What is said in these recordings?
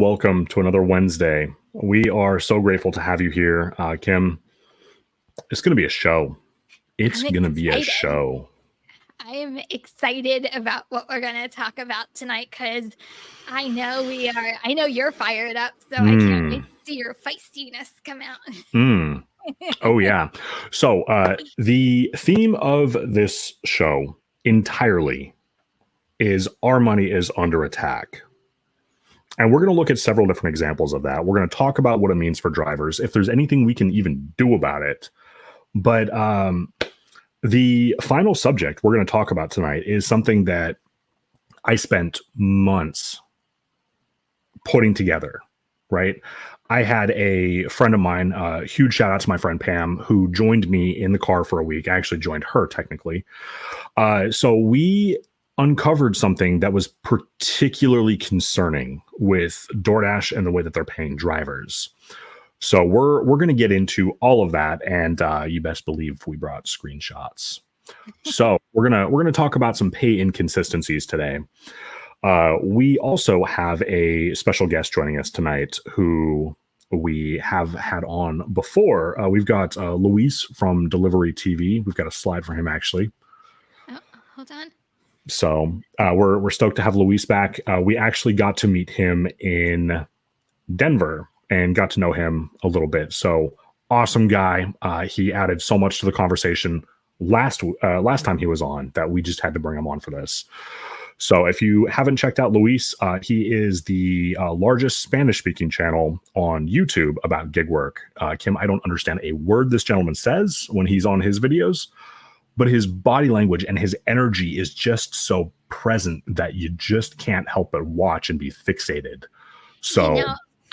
Welcome to another Wednesday. We are so grateful to have you here, Kim. It's going to be a show. It's I'm going to be a excited. show. I am excited about what we're going to talk about tonight because I know you're fired up, so I can't wait to see your feistiness come out. Oh, yeah. So the theme of this show entirely is our money is under attack. And we're going to look at several different examples of that. We're going to talk about what it means for drivers, if there's anything we can even do about it. But the final subject we're going to talk about tonight is something that I spent months putting together, right? I had a friend of mine, huge shout out to my friend Pam, who joined me in the car for a week. I actually joined her technically. So we uncovered something that was particularly concerning with DoorDash and the way that they're paying drivers. So we're going to get into all of that, and you best believe we brought screenshots. So we're gonna talk about some pay inconsistencies today. We also have a special guest joining us tonight who we have had on before. We've got Luis from Delivery TV. We've got a slide for him actually. Oh, hold on. So we're stoked to have Luis back. We actually got to meet him in Denver and got to know him a little bit. So awesome guy. He added so much to the conversation last time he was on that we just had to bring him on for this. So if you haven't checked out Luis, he is the largest Spanish-speaking channel on YouTube about gig work. Kim, I don't understand a word this gentleman says when he's on his videos, but his body language and his energy is just so present that you just can't help but watch and be fixated. So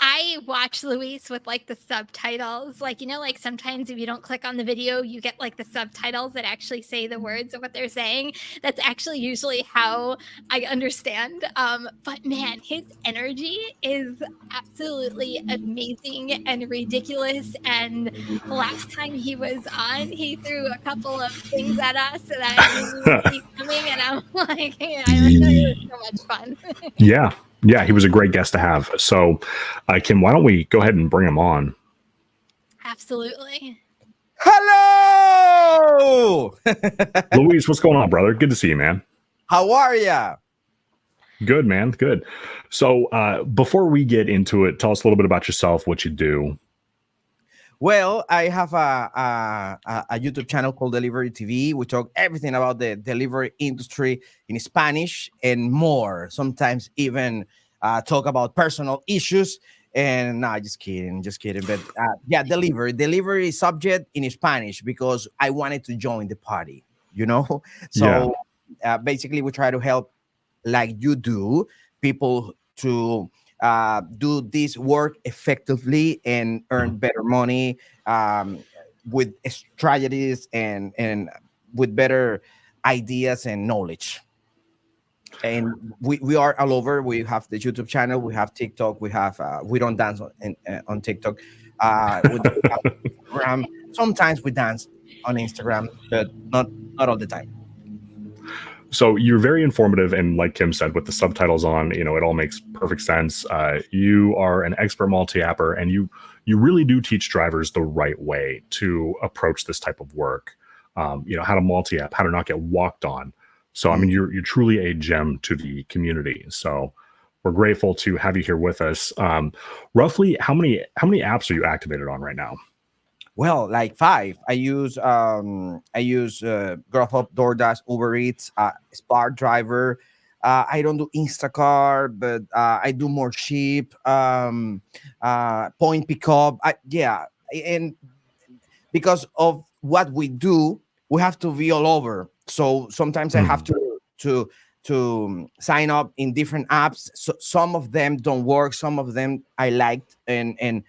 I watch Luis with like the subtitles, like sometimes if you don't click on the video, you get like the subtitles that actually say the words of what they're saying. That's actually usually how I understand. But man, his energy is absolutely amazing and ridiculous. And the last time he was on, he threw a couple of things at us that I didn't see coming, and I'm like, it was so much fun. Yeah, he was a great guest to have. So, Kim, why don't we go ahead and bring him on? Absolutely. Hello! Luis, what's going on, brother? Good to see you, man. How are ya? Good, man. Good. So, before we get into it, tell us a little bit about yourself, what you do. Well, I have a YouTube channel called Delivery TV. We talk everything about the delivery industry in Spanish and more. Sometimes even talk about personal issues. And no, just kidding. But yeah, delivery subject in Spanish because I wanted to join the party, So basically, we try to help, like you do, people to do this work effectively and earn better money with strategies and with better ideas and knowledge. And we are all over. We have the YouTube channel, we have TikTok, we have we don't dance on TikTok. We have Instagram. Sometimes we dance on Instagram, but not all the time. So you're very informative, and like Kim said, with the subtitles on, it all makes perfect sense. You are an expert multi-apper, and you really do teach drivers the right way to approach this type of work. How to multi-app, how to not get walked on. So I mean, you're truly a gem to the community. So we're grateful to have you here with us. Roughly, how many apps are you activated on right now? Well, like 5. I use Grubhub, DoorDash, UberEats, Spark Driver. I don't do Instacart, but I do more cheap. Point pickup. And because of what we do, we have to be all over. So sometimes I have to sign up in different apps. So some of them don't work. Some of them I liked, but in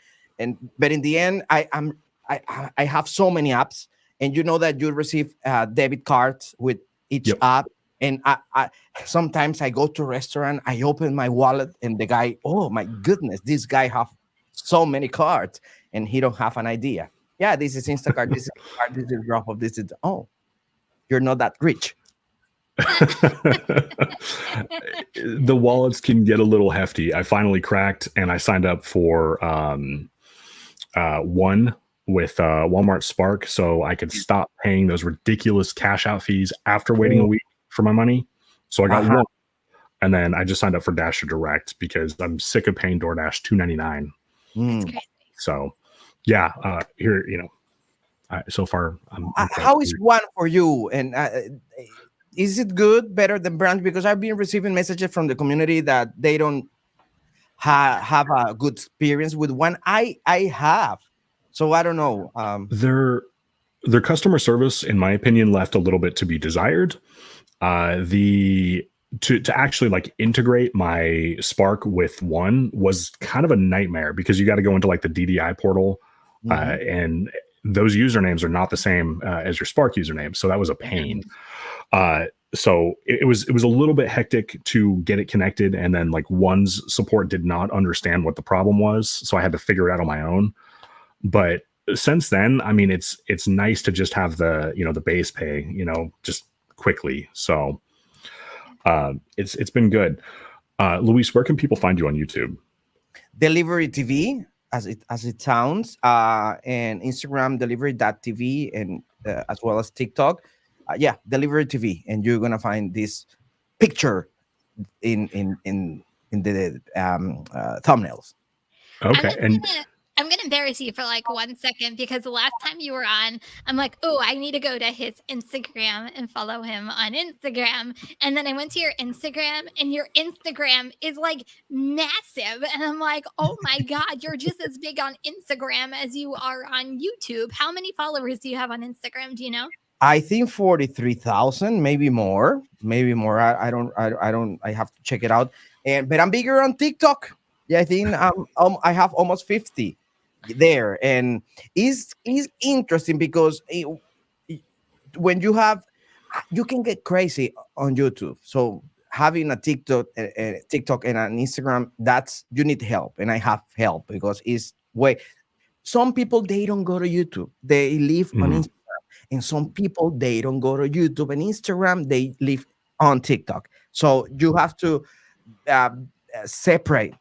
the end, I have so many apps, and you know that you receive debit cards with each app. And I sometimes I go to a restaurant, I open my wallet, and the guy, oh my goodness, this guy have so many cards, and he don't have an idea. Yeah, this is Instacart, this is Grubhub, this is you're not that rich. The wallets can get a little hefty. I finally cracked, and I signed up for one with Walmart Spark, so I could stop paying those ridiculous cash out fees after waiting a week for my money. So I got one, and then I just signed up for Dasher Direct because I'm sick of paying DoorDash $2.99. So yeah, here, so far I'm how is one for you? And is it good, better than Branch? Because I've been receiving messages from the community that they don't have a good experience with one. I have, so I don't know. Their customer service, in my opinion, left a little bit to be desired. To actually like integrate my Spark with one was kind of a nightmare because you got to go into like the DDI portal, and those usernames are not the same as your Spark username, so that was a pain. So it was a little bit hectic to get it connected, and then like One's support did not understand what the problem was, so I had to figure it out on my own. But since then, I mean, it's nice to just have the base pay, just quickly. So it's been good. Luis, where can people find you on YouTube? Delivery TV, as it sounds, and Instagram delivery.tv, and as well as TikTok. Delivery TV, and you're gonna find this picture in the thumbnails. Okay, I'm gonna embarrass you for like 1 second because the last time you were on, I'm like, oh, I need to go to his Instagram and follow him on Instagram. And then I went to your Instagram, and your Instagram is like massive. And I'm like, oh my God, you're just as big on Instagram as you are on YouTube. How many followers do you have on Instagram? Do you know? I think 43,000, maybe more. I don't. I have to check it out. But I'm bigger on TikTok. Yeah, I think I have almost 50 there, and it's interesting because when you can get crazy on YouTube. So having a TikTok and an Instagram, you need help, and I have help because it's way. Some people, they don't go to YouTube; they live on Instagram. And some people, they don't go to YouTube and Instagram, they live on TikTok. So you have to separate,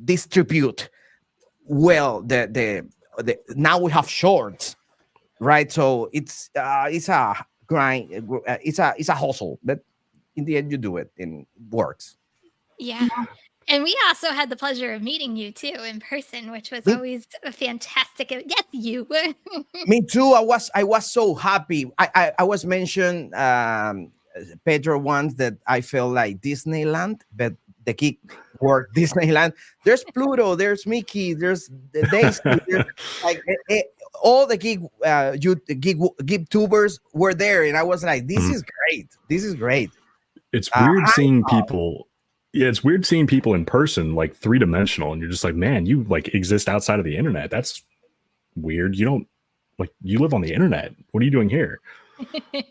distribute well. The now we have shorts, right? So it's a grind, it's a hustle, but in the end you do it and it works. Yeah. And we also had the pleasure of meeting you too in person, which was always a fantastic. Yes, you. Me too. I was so happy. I was mentioned, Pedro, once that I felt like Disneyland, but the geek word Disneyland. There's Pluto, there's Mickey, there's the Daisy, there's like all the geek tubers were there, and I was like, this is great. This is great. It's weird seeing people. Yeah, it's weird seeing people in person, like 3-dimensional, and you're just like, man, you like exist outside of the internet. That's weird. You don't you live on the internet. What are you doing here?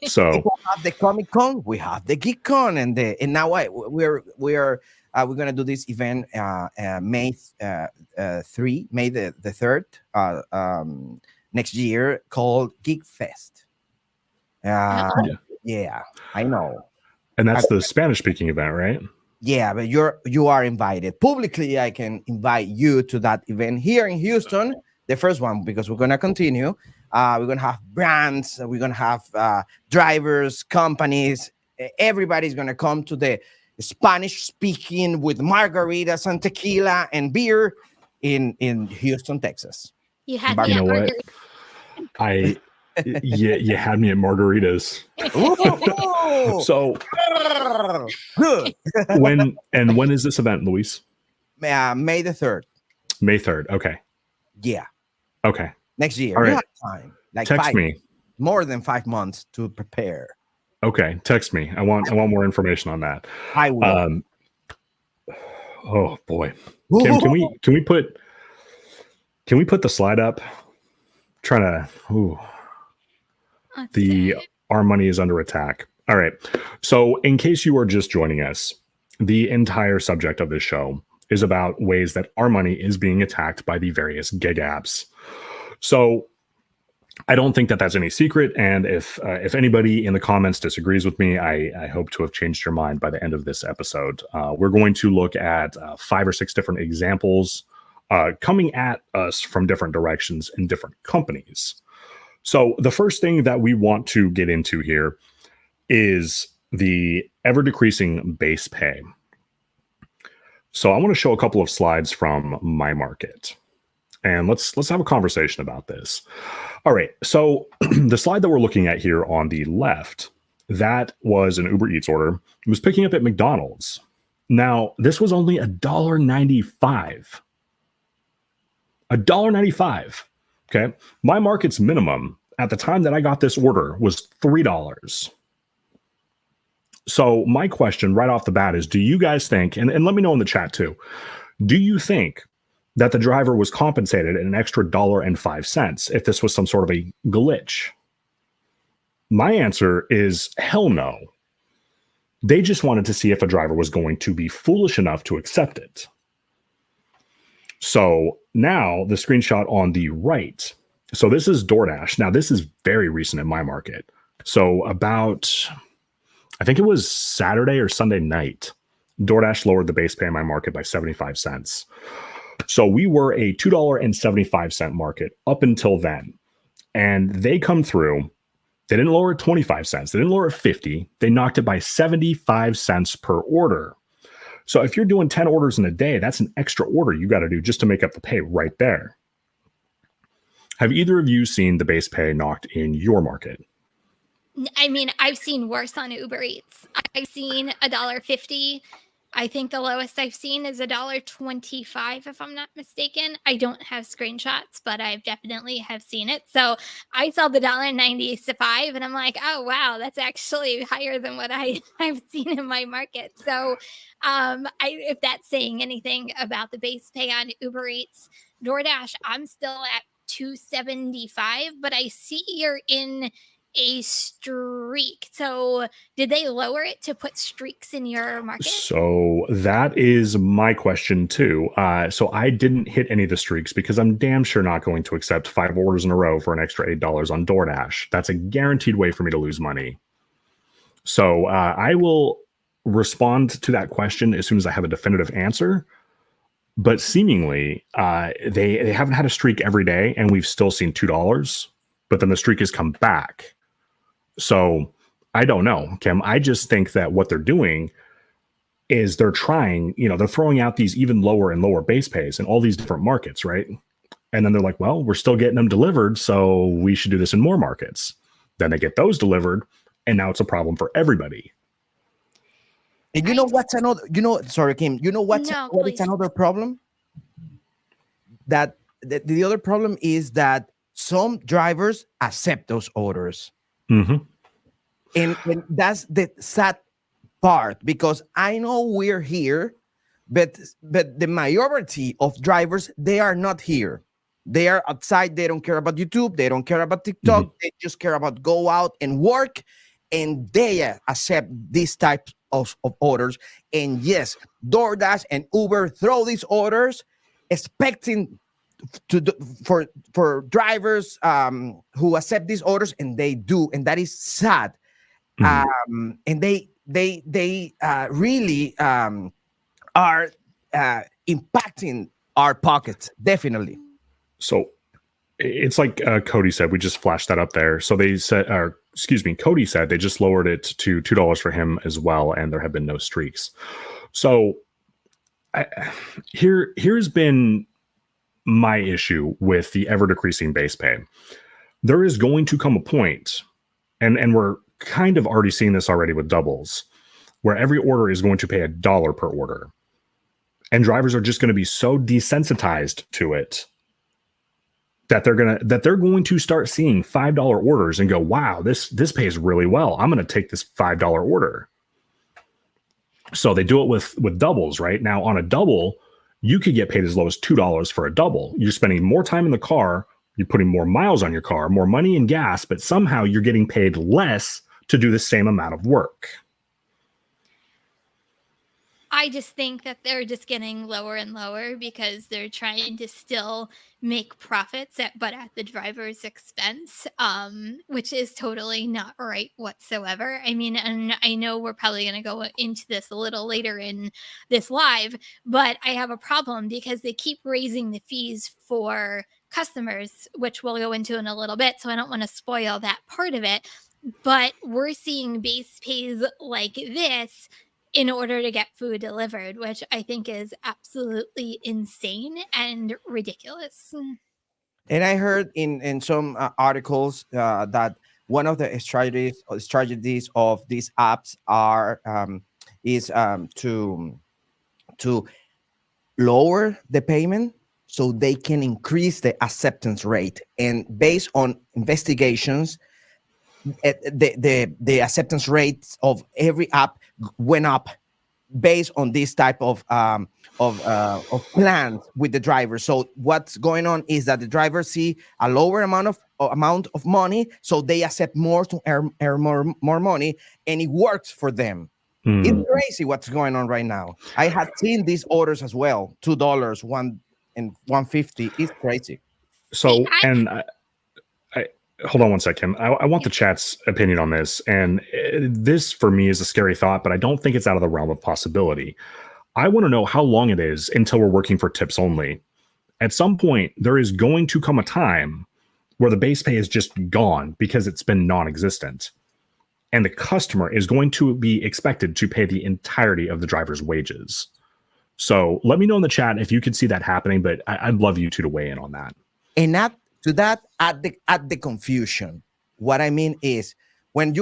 So we have the Comic Con, we have the Geek Con, and now we're gonna do this event May 3rd next year called Geek Fest. Yeah, I know. And that's the Spanish speaking event, right? Yeah, but you are invited publicly. I can invite you to that event here in Houston, the first one, because we're gonna continue. We're gonna have brands. We're gonna have drivers, companies. Everybody's gonna come to the Spanish speaking with margaritas and tequila and beer in Houston, Texas. You had me at margaritas. You had me at margaritas. So good. when is this event, Luis? May the 3rd. May 3rd. Okay. Yeah. Okay. Next year. All right. We have time. Like text me. More than 5 months to prepare. Okay. Text me. I want more information on that. I will. Oh boy. Kim, can we put the slide up? Trying to. Our money is under attack. All right. So in case you are just joining us, the entire subject of this show is about ways that our money is being attacked by the various gig apps. So I don't think that that's any secret. And if anybody in the comments disagrees with me, I hope to have changed your mind by the end of this episode. We're going to look at 5 or 6 different examples coming at us from different directions in different companies. So the first thing that we want to get into here is the ever decreasing base pay. So I want to show a couple of slides from my market. And let's have a conversation about this. All right, so the slide that we're looking at here on the left, that was an Uber Eats order. It was picking up at McDonald's. Now, this was only $1.95. $1.95, okay? My market's minimum at the time that I got this order was $3. So my question right off the bat is, do you guys think, and let me know in the chat too, do you think that the driver was compensated an extra $1.05 if this was some sort of a glitch? My answer is hell no. They just wanted to see if a driver was going to be foolish enough to accept it. So now the screenshot on the right. So this is DoorDash. Now this is very recent in my market. So about, I think it was Saturday or Sunday night, DoorDash lowered the base pay in my market by 75 cents. So we were a $2.75 market up until then. And they come through. They didn't lower it 25 cents. They didn't lower it 50. They knocked it by 75 cents per order. So if you're doing 10 orders in a day, that's an extra order you got to do just to make up the pay right there. Have either of you seen the base pay knocked in your market? I mean, I've seen worse on Uber Eats. I've seen $1.50. I think the lowest I've seen is $1.25, if I'm not mistaken. I don't have screenshots, but I definitely have seen it. So I saw the $1.95, and I'm like, oh wow, that's actually higher than what I've seen in my market. So, if that's saying anything about the base pay on Uber Eats, DoorDash, I'm still at $2.75, but I see you're in a streak. So did they lower it to put streaks in your market? So that is my question too. So I didn't hit any of the streaks because I'm damn sure not going to accept 5 orders in a row for an extra $8 on DoorDash. That's a guaranteed way for me to lose money. So I will respond to that question as soon as I have a definitive answer. But seemingly they haven't had a streak every day, and we've still seen $2, but then the streak has come back. So I don't know, Kim. I just think that what they're doing is they're trying, they're throwing out these even lower and lower base pays in all these different markets, right? And then they're like, well, we're still getting them delivered, so we should do this in more markets. Then they get those delivered, and now it's a problem for everybody. And you know what's another, sorry, Kim, what is another problem? That the other problem is that some drivers accept those orders. Mm-hmm. And that's the sad part, because I know we're here, but the majority of drivers, they are not here. They are outside. They don't care about YouTube. They don't care about TikTok. Mm-hmm. They just care about go out and work, and they accept these types of orders. And yes, DoorDash and Uber throw these orders expecting for drivers who accept these orders, and they do, and that is sad. Mm-hmm. And they really are impacting our pockets, definitely. So it's like Cody said, we just flashed that up there. So they said, Cody said they just lowered it to $2 for him as well, and there have been no streaks. So here's been my issue with the ever decreasing base pay. There is going to come a point, and we're kind of already seeing this already with doubles, where every order is going to pay $1 per order, and drivers are just going to be so desensitized to it that they're going to start seeing $5 orders and go, wow, this pays really well. I'm going to take this $5 order. So they do it with doubles, right? Now on a double, you could get paid as low as $2 for a double. You're spending more time in the car, you're putting more miles on your car, more money in gas, but somehow you're getting paid less to do the same amount of work. I just think that they're just getting lower and lower because they're trying to still make profits but at the driver's expense, which is totally not right whatsoever. I mean, and I know we're probably going to go into this a little later in this live, but I have a problem because they keep raising the fees for customers, which we'll go into in a little bit. So I don't want to spoil that part of it. But we're seeing base pays like this in order to get food delivered, which I think is absolutely insane and ridiculous. And I heard in some articles that one of the strategies of these apps are is to lower the payment so they can increase the acceptance rate. And based on investigations, the acceptance rates of every app went up based on this type of plans with the driver. So what's going on is that the drivers see a lower amount of money, so they accept more to earn more money, and it works for them. It's crazy what's going on right now. I had seen these orders as well, $2, $1.50. It's crazy. So, and I hold on one second. I want the chat's opinion on this. And this for me is a scary thought, but I don't think it's out of the realm of possibility. I want to know how long it is until we're working for tips only. At some point, there is going to come a time where the base pay is just gone because it's been non-existent. And the customer is going to be expected to pay the entirety of the driver's wages. So let me know in the chat if you could see that happening, but I'd love you two to weigh in on that. And not to that, add the confusion. What I mean is when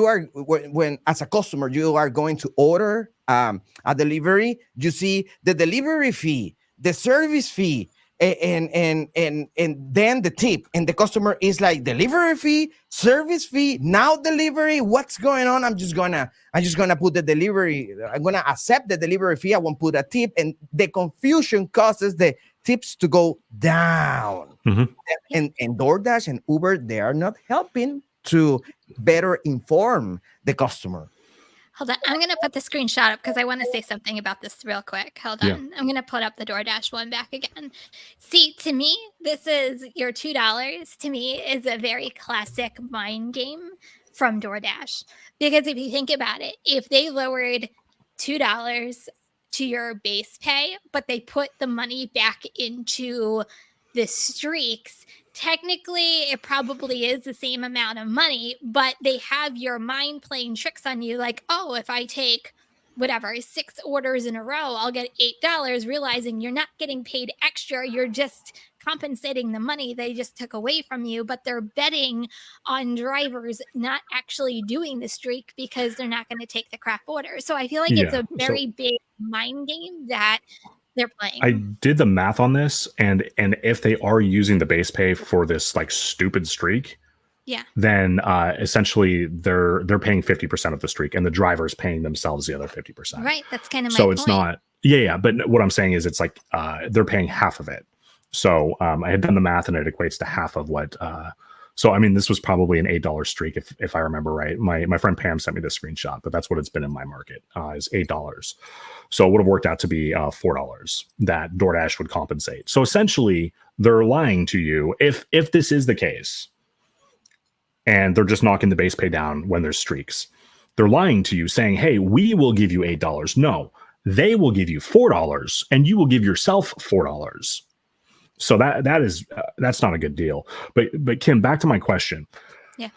as a customer, you are going to order a delivery, you see the delivery fee, the service fee, and then the tip, and the customer is like, delivery fee, service fee, now delivery, what's going on? I'm just gonna put the delivery, I'm gonna accept the delivery fee, I won't put a tip, and the confusion causes the tips to go down. And DoorDash and Uber, they are not helping to better inform the customer. Hold on. I'm going to put the screenshot up because I want to say something about this real quick. Hold on. Yeah. I'm going to put up the DoorDash one back again. See, to me, this is your $2 to me is a very classic mind game from DoorDash. Because if you think about it, if they lowered $2 to your base pay, but they put the money back into the streaks, technically it probably is the same amount of money, but they have your mind playing tricks on you like, oh, if I take whatever 6 orders in a row, I'll get $8, realizing you're not getting paid extra, you're just compensating the money they just took away from you. But they're betting on drivers not actually doing the streak because they're not going to take the crap order. So I feel like it's a very big mind game that they're playing. I did the math on this, and if they are using the base pay for this like stupid streak, then essentially they're paying 50% of the streak, and the driver's paying themselves the other 50%. Right, that's kind of my so it's point. not but what I'm saying is it's like they're paying half of it. So I had done the math, and it equates to half of what. So I mean, this was probably an $8 streak if I remember right. My friend Pam sent me this screenshot, but that's what it's been in my market is $8. So it would have worked out to be $4 that DoorDash would compensate. So essentially, they're lying to you if this is the case, and they're just knocking the base pay down when there's streaks. They're lying to you, saying, "Hey, we will give you $8." No, they will give you $4, and you will give yourself $4. So that's not a good deal. But Kim, back to my question. Yeah.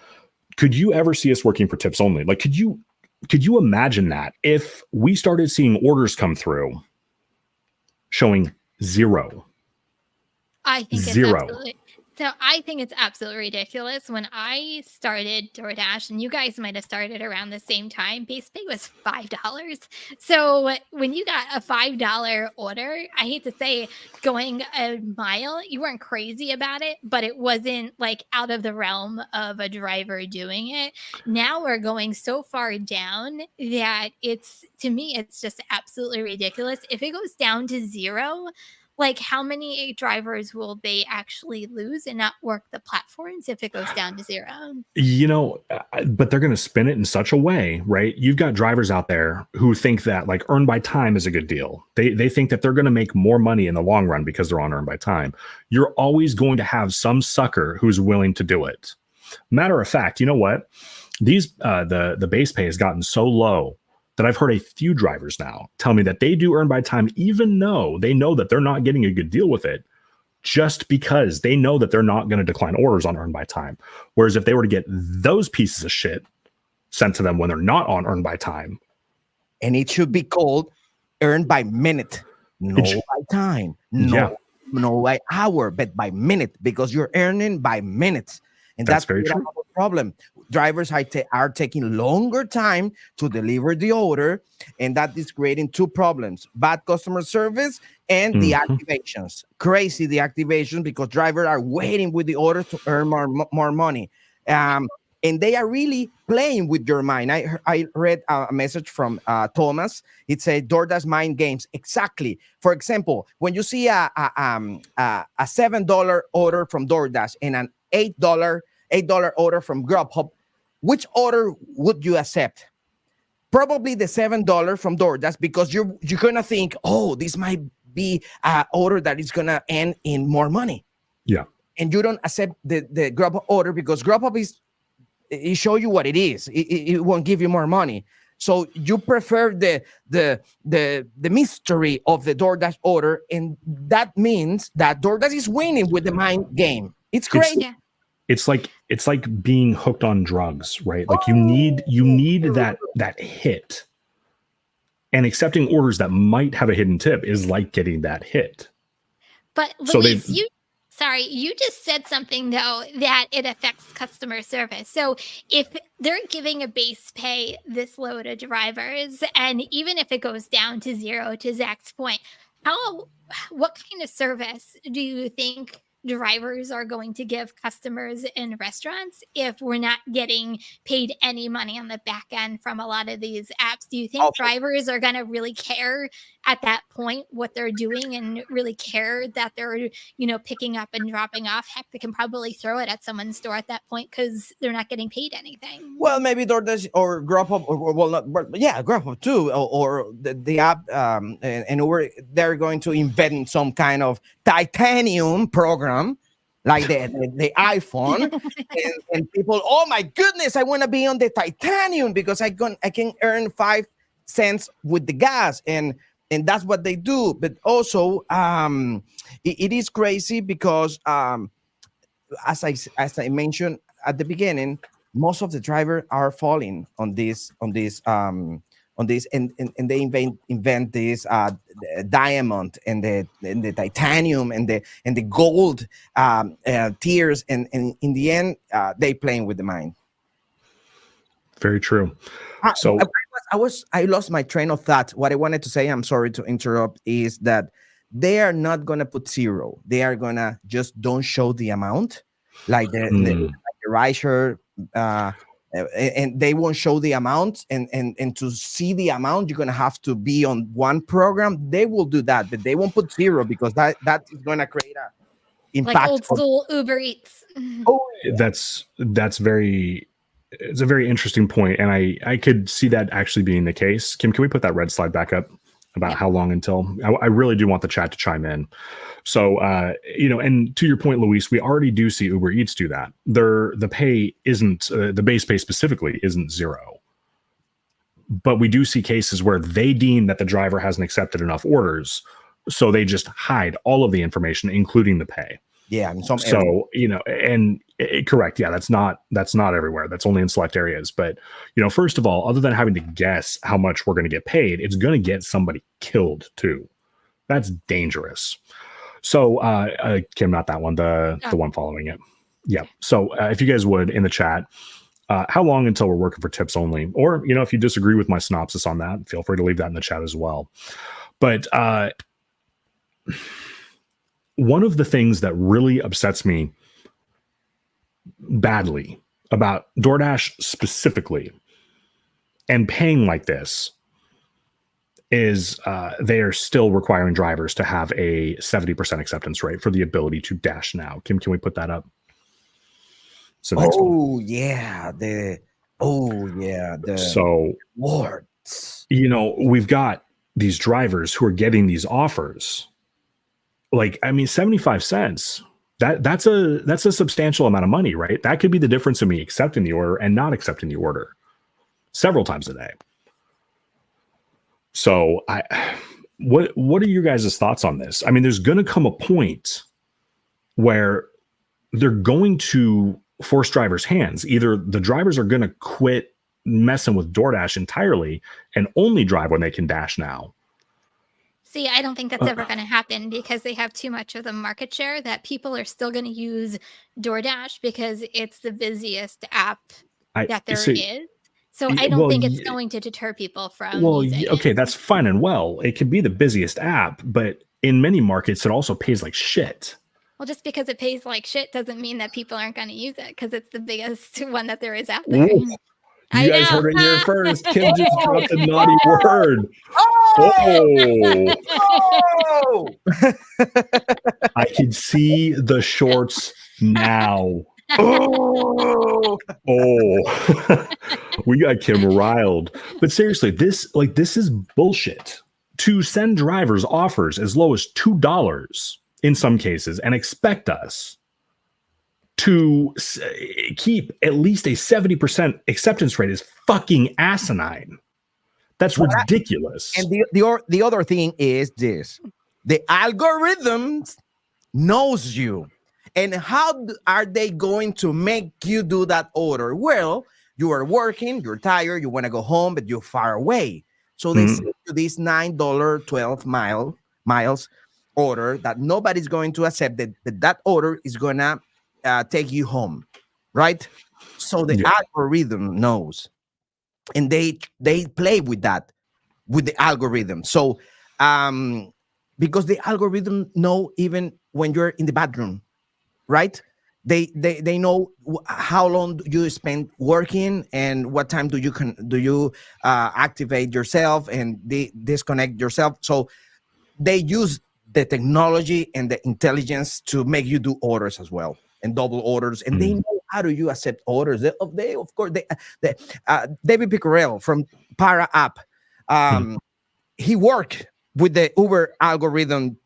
Could you ever see us working for tips only? Like, could you imagine that if we started seeing orders come through showing 0? I think 0. It's absolutely. So I think it's absolutely ridiculous. When I started DoorDash, and you guys might have started around the same time, base pay was $5. So when you got a $5 order, I hate to say going a mile, you weren't crazy about it, but it wasn't like out of the realm of a driver doing it. Now we're going so far down that to me, it's just absolutely ridiculous. If it goes down to 0, Like, how many drivers will they actually lose and not work the platforms if it goes down to 0? But they're going to spin it in such a way, right? You've got drivers out there who think that like earn by time is a good deal. They think that they're going to make more money in the long run because they're on earn by time. You're always going to have some sucker who's willing to do it. Matter of fact, you know what? These the base pay has gotten so low that I've heard a few drivers now tell me that they do earn by time, even though they know that they're not getting a good deal with it, just because they know that they're not going to decline orders on earn by time. Whereas if they were to get those pieces of shit sent to them when they're not on earn by time. And it should be called earn by minute, no by time, no by hour, but by minute, because you're earning by minutes. And that's very true. A problem. Drivers are taking longer time to deliver the order, and that is creating two problems: bad customer service and the activations. Crazy the activations, because drivers are waiting with the order to earn more money. And they are really playing with your mind. I read a message from Thomas. It said DoorDash mind games. Exactly. For example, when you see a $7 order from DoorDash and an $8 order from Grubhub, which order would you accept? Probably the $7 from DoorDash, because you're gonna think, oh, this might be an order that is gonna end in more money. Yeah. And you don't accept the Grubhub order because Grubhub it show you what it is. It won't give you more money. So you prefer the mystery of the DoorDash order, and that means that DoorDash is winning with the mind game. It's great. It's like being hooked on drugs, right? Like you need that hit. And accepting orders that might have a hidden tip is like getting that hit. But Luis, you just said something though that it affects customer service. So if they're giving a base pay this low to drivers, and even if it goes down to 0, to Zach's point, what kind of service do you think drivers are going to give customers in restaurants if we're not getting paid any money on the back end from a lot of these apps? Do you think drivers are going to really care at that point what they're doing, and really care that they're, picking up and dropping off? Heck, they can probably throw it at someone's door at that point because they're not getting paid anything. Well, maybe DoorDash or Grubhub, Grubhub too, or the app and Uber, they're going to invent some kind of titanium program like the iPhone, and people, oh my goodness, I want to be on the titanium because I can earn 5 cents with the gas, and that's what they do. But also, it is crazy because as I mentioned at the beginning, most of the drivers are falling on this, and they invent this diamond and the titanium and the gold tiers, and in the end they playing with the mind. Very true. So I lost my train of thought. What I wanted to say, I'm sorry to interrupt, is that they are not gonna put 0. They are gonna just don't show the amount, like the RideShare. And they won't show the amount, and to see the amount, you're gonna have to be on one program. They will do that, but they won't put 0 because that is gonna create a impact. Like old school Uber Eats. It's a very interesting point, and I could see that actually being the case. Kim, can we put that red slide back up about how long until? I really do want the chat to chime in. So, and to your point, Luis, we already do see Uber Eats do that. The pay isn't, the base pay specifically isn't 0. But we do see cases where they deem that the driver hasn't accepted enough orders, so they just hide all of the information, including the pay. Yeah, in some areas. Correct. Yeah, that's not everywhere. That's only in select areas. But, first of all, other than having to guess how much we're going to get paid, it's going to get somebody killed too. That's dangerous. So, Kim, not that one, the one following it. Yeah. So if you guys would, in the chat, how long until we're working for tips only? Or, if you disagree with my synopsis on that, feel free to leave that in the chat as well. But one of the things that really upsets me badly about DoorDash specifically and paying like this is they are still requiring drivers to have a 70% acceptance rate for the ability to dash now. Kim, can we put that up? So the words. We've got these drivers who are getting these offers. Like, I mean, 75 cents. That's a substantial amount of money, right? That could be the difference in me accepting the order and not accepting the order several times a day. So what are your guys' thoughts on this? I mean, there's going to come a point where they're going to force drivers' hands. Either the drivers are going to quit messing with DoorDash entirely and only drive when they can dash now. See, I don't think that's ever going to happen because they have too much of the market share that people are still going to use DoorDash because it's the busiest app that there is. So I don't think it's going to deter people from using it. That's fine and well. It could be the busiest app, but in many markets, it also pays like shit. Well, just because it pays like shit doesn't mean that people aren't going to use it because it's the biggest one that there is out there. Ooh. You guys heard it here first. Kim just dropped a naughty word. Oh! I can see the shorts now. Oh! We got Kim riled. But seriously, this is bullshit. To send drivers offers as low as $2 in some cases and expect us to keep at least a 70% acceptance rate is fucking asinine. That's ridiculous. And the other thing is this: the algorithms knows you, and how are they going to make you do that order? Well, you are working, you're tired, you want to go home, but you're far away, so they send you this $9 12 miles order that nobody's going to accept. That order is gonna take you home, right? So the algorithm knows, and they play with that, with the algorithm. So because the algorithm know even when you're in the bathroom, right? They know how long you spend working and what time do you activate yourself and disconnect yourself. So they use the technology and the intelligence to make you do orders as well, and double orders, and they know how do you accept orders. They of course, David Pickerel from Para App, he worked with the Uber algorithm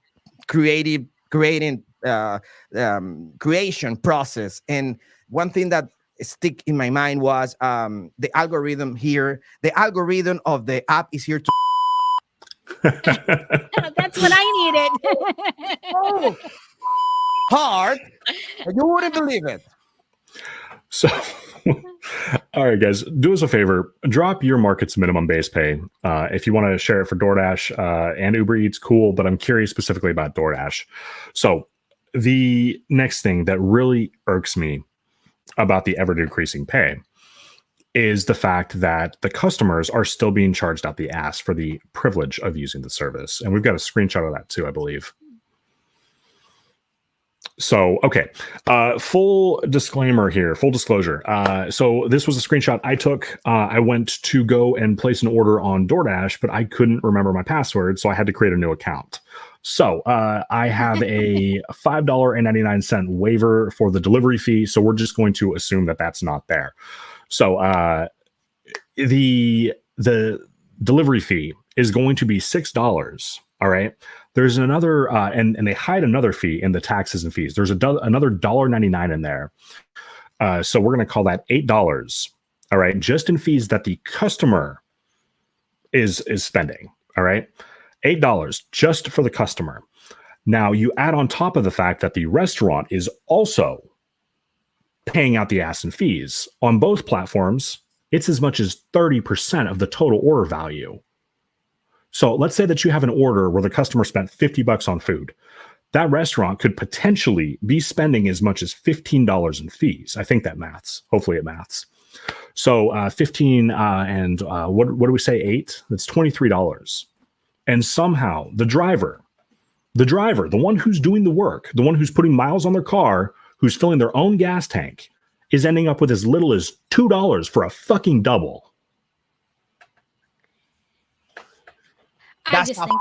creation process, and one thing that stick in my mind was the algorithm of the app is here to that's what I needed. hard, but you wouldn't believe it. So, all right, guys, do us a favor. Drop your market's minimum base pay. If you want to share it for DoorDash and Uber Eats, cool. But I'm curious specifically about DoorDash. So the next thing that really irks me about the ever-decreasing pay is the fact that the customers are still being charged out the ass for the privilege of using the service. And we've got a screenshot of that too, I believe. So, okay. Full disclaimer here, full disclosure. So this was a screenshot I took. I went to go and place an order on DoorDash, but I couldn't remember my password, so I had to create a new account. So I have a $5.99 waiver for the delivery fee. So we're just going to assume that that's not there. So the delivery fee is going to be $6. All right. There's another, and they hide another fee in the taxes and fees. There's another $1.99 in there. So we're going to call that $8. All right. Just in fees that the customer is spending. All right. $8 just for the customer. Now you add on top of the fact that the restaurant is also paying out the ass in fees on both platforms. It's as much as 30% of the total order value. So let's say that you have an order where the customer spent $50 on food. That restaurant could potentially be spending as much as $15 in fees. I think that maths. Hopefully it maths. So 15 and what do we say? 8? That's $23. And somehow the driver, the one who's doing the work, the one who's putting miles on their car, who's filling their own gas tank, is ending up with as little as $2 for a fucking double. I just think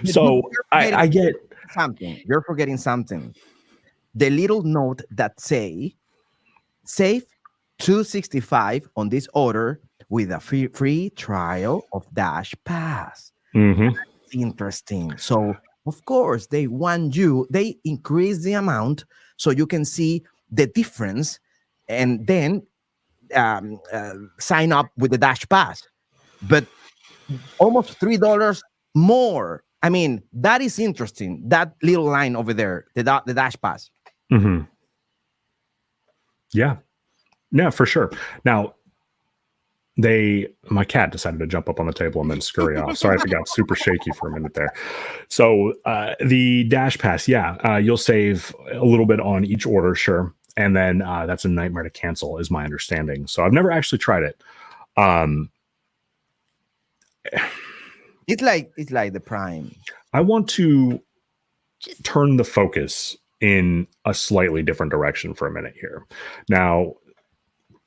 So I get something. You're forgetting something. The little note that say save $2.65 on this order with a free trial of Dash Pass. Mhm. Interesting. So of course they want you, they increase the amount so you can see the difference and then sign up with the Dash Pass. But almost $3 more. I mean, that is interesting. That little line over there, the Dash Pass. Mhm. Yeah. Yeah, for sure. Now, my cat decided to jump up on the table and then scurry off. Sorry if it got super shaky for a minute there. So the Dash Pass, you'll save a little bit on each order, sure. And then that's a nightmare to cancel, is my understanding. So I've never actually tried it. It's like the Prime. I want to turn the focus in a slightly different direction for a minute here. Now,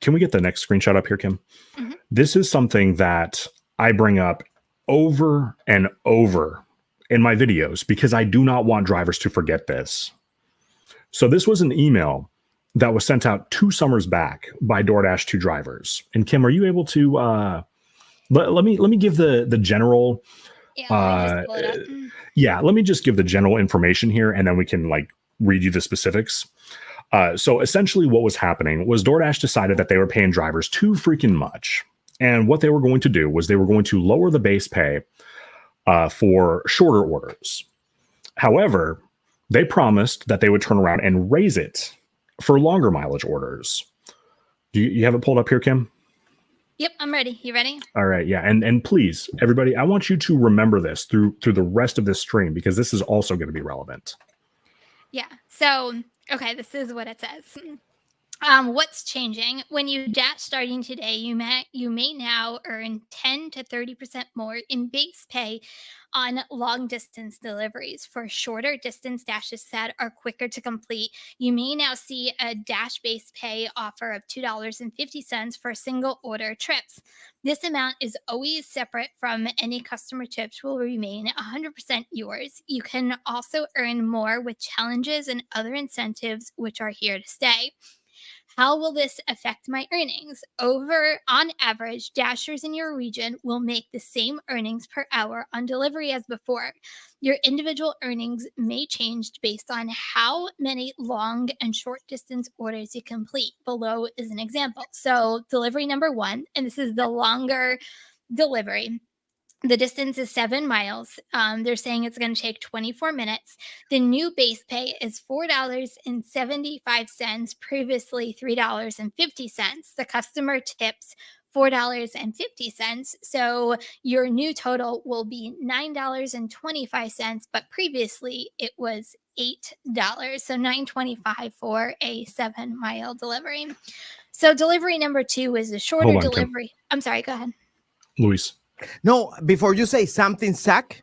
can we get the next screenshot up here, Kim? Mm-hmm. This is something that I bring up over and over in my videos because I do not want drivers to forget this. So this was an email that was sent out 2 summers back by DoorDash to drivers. And Kim, are you able to let me give the general let me just give the general information here, and then we can read you the specifics. So essentially what was happening was DoorDash decided that they were paying drivers too freaking much. And what they were going to do was they were going to lower the base pay for shorter orders. However, they promised that they would turn around and raise it for longer mileage orders. Do you have it pulled up here, Kim? Yep, I'm ready. You ready? All right, yeah. And please, everybody, I want you to remember this through the rest of this stream, because this is also going to be relevant. Yeah. So, okay, this is what it says. What's changing? When you dash starting today, you may now earn 10 to 30% more in base pay on long distance deliveries. For shorter distance dashes that are quicker to complete, you may now see a dash base pay offer of $2.50 for single order trips. This amount is always separate from any customer tips, will remain 100% yours. You can also earn more with challenges and other incentives, which are here to stay. How will this affect my earnings? On average, dashers in your region will make the same earnings per hour on delivery as before. Your individual earnings may change based on how many long and short distance orders you complete. Below is an example. So delivery number 1, and this is the longer delivery. The distance is 7 miles. They're saying it's going to take 24 minutes. The new base pay is $4.75, previously $3.50. The customer tips $4.50. So your new total will be $9.25, but previously it was $8. So $9.25 for a 7-mile delivery. So delivery number 2 is a shorter delivery. Kim. I'm sorry, go ahead. Luis. No, before you say something, Zach,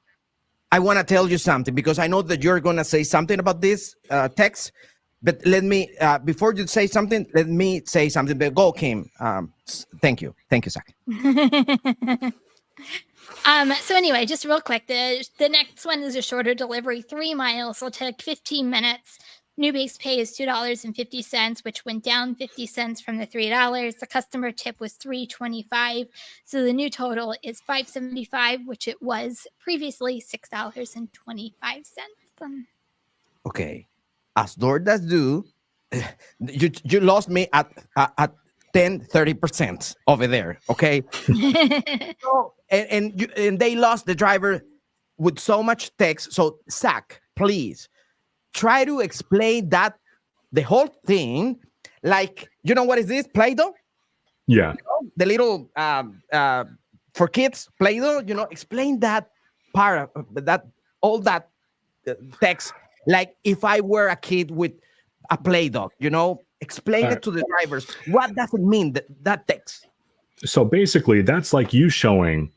I want to tell you something, because I know that you're going to say something about this text. But let me, before you say something, let me say something. But go, Kim. Thank you. Thank you, Zach. So anyway, just real quick, the next one is a shorter delivery, 3 miles. It'll take 15 minutes. New base pay is $2.50, which went down 50 cents from the $3. The customer tip was $3.25. So the new total is $5.75, which it was previously $6.25. Okay. As DoorDash do, you lost me at 30% over there. Okay. So, and they lost the driver with so much text. So Zach, please try to explain that the whole thing, like, you know what is this? Play-Doh? Yeah. You know, the little for kids Play-Doh, explain that part, all that text, like if I were a kid with a Play-Doh, explain it to the drivers. What does it mean, that text? So basically, that's like you showing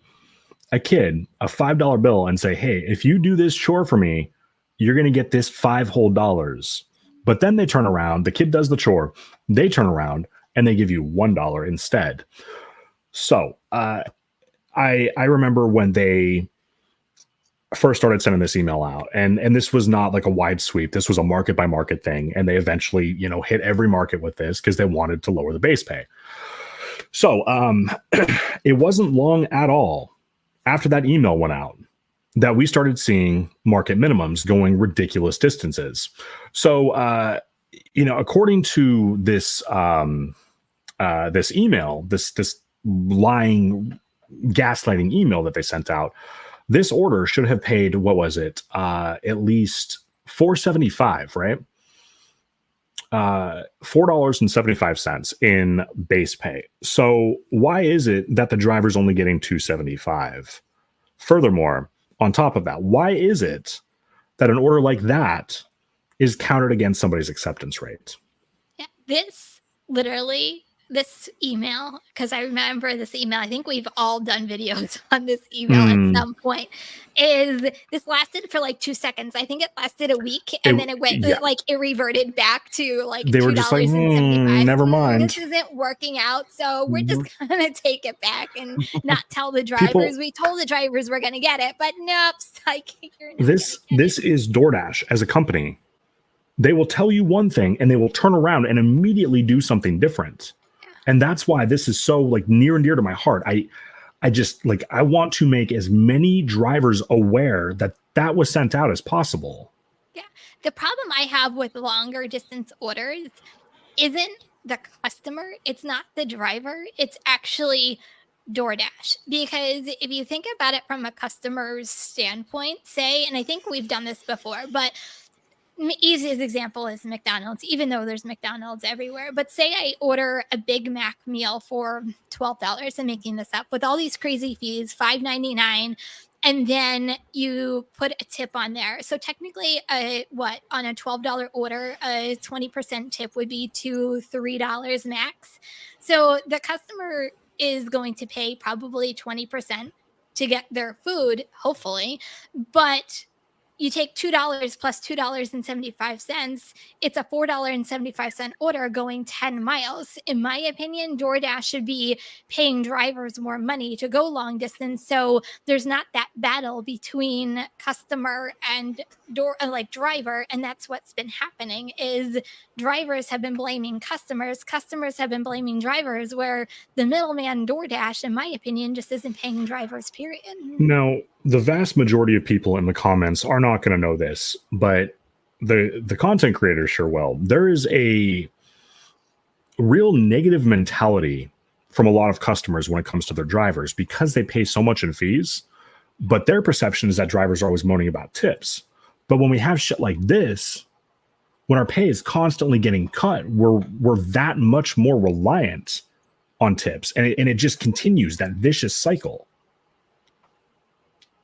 a kid a $5 bill and say, hey, if you do this chore for me, you're going to get this $5 whole. But then they turn around, the kid does the chore, they turn around and they give you $1 instead. So I remember when they first started sending this email out, and this was not like a wide sweep. This was a market by market thing, and they eventually, hit every market with this because they wanted to lower the base pay. So it wasn't long at all after that email went out that we started seeing market minimums going ridiculous distances. So according to this this email, this lying, gaslighting email that they sent out, this order should have paid, what was it? At least $4.75, right? $4.75 in base pay. So why is it that the driver's only getting $2.75? Furthermore, on top of that, why is it that an order like that is counted against somebody's acceptance rate? Yeah, this email, because I remember this email, I think we've all done videos on this email at some point, is this lasted for like 2 seconds. I think it lasted a week, and then it went it reverted back to like they were just like, $2.75. never mind. This isn't working out, so we're just gonna take it back and not tell the drivers. We told the drivers we're gonna get it, but nope. Like, this is DoorDash as a company. They will tell you one thing and they will turn around and immediately do something different. And that's why this is so like near and dear to my heart. I just like, I want to make as many drivers aware that that was sent out as possible. Yeah. The problem I have with longer distance orders isn't the customer. It's not the driver. It's actually DoorDash. Because if you think about it from a customer's standpoint, say, and I think we've done this before, but easiest example is McDonald's, even though there's McDonald's everywhere. But say I order a Big Mac meal for $12. I'm making this up, with all these crazy fees, $5.99, and then you put a tip on there. So technically, on a $12 order, a 20% tip would be $3 max. So the customer is going to pay probably 20% to get their food, hopefully, but you take $2 plus $2.75, it's a $4.75 order going 10 miles. In my opinion, DoorDash should be paying drivers more money to go long distance, so there's not that battle between customer and driver. And that's what's been happening, is drivers have been blaming customers have been blaming drivers, where the middleman DoorDash, in my opinion, just isn't paying drivers, period. Now, the vast majority of people in the comments are not going to know this, but the content creators sure will. There is a real negative mentality from a lot of customers when it comes to their drivers, because they pay so much in fees, but their perception is that drivers are always moaning about tips. But when we have shit like this, when our pay is constantly getting cut, we're that much more reliant on tips, and it just continues that vicious cycle.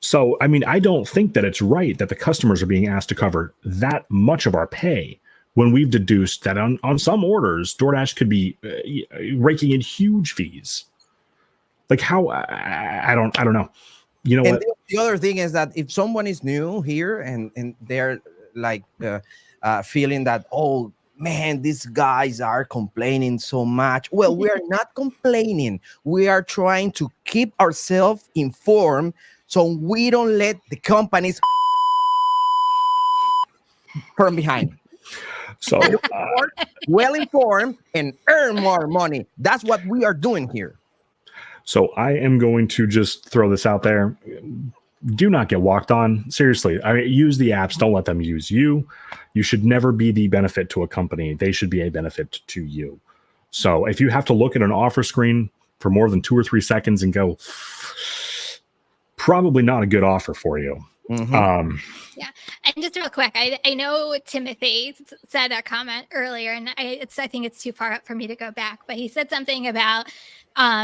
So, I mean, I don't think that it's right that the customers are being asked to cover that much of our pay when we've deduced that on some orders, DoorDash could be raking in huge fees. Like, how? I don't know. You know, and what? The other thing is that if someone is new here and they're like feeling that, oh man, these guys are complaining so much. Well, we are not complaining. We are trying to keep ourselves informed, so we don't let the companies from behind. So well informed and earn more money. That's what we are doing here. So I am going to just throw this out there. Do not get walked on. Seriously, I mean, use the apps. Don't let them use you. You should never be the benefit to a company. They should be a benefit to you. So if you have to look at an offer screen for more than 2 or 3 seconds and go, probably not a good offer for you. Mm-hmm. Yeah, and just real quick, I know Timothy said a comment earlier, and I think it's too far up for me to go back, but he said something about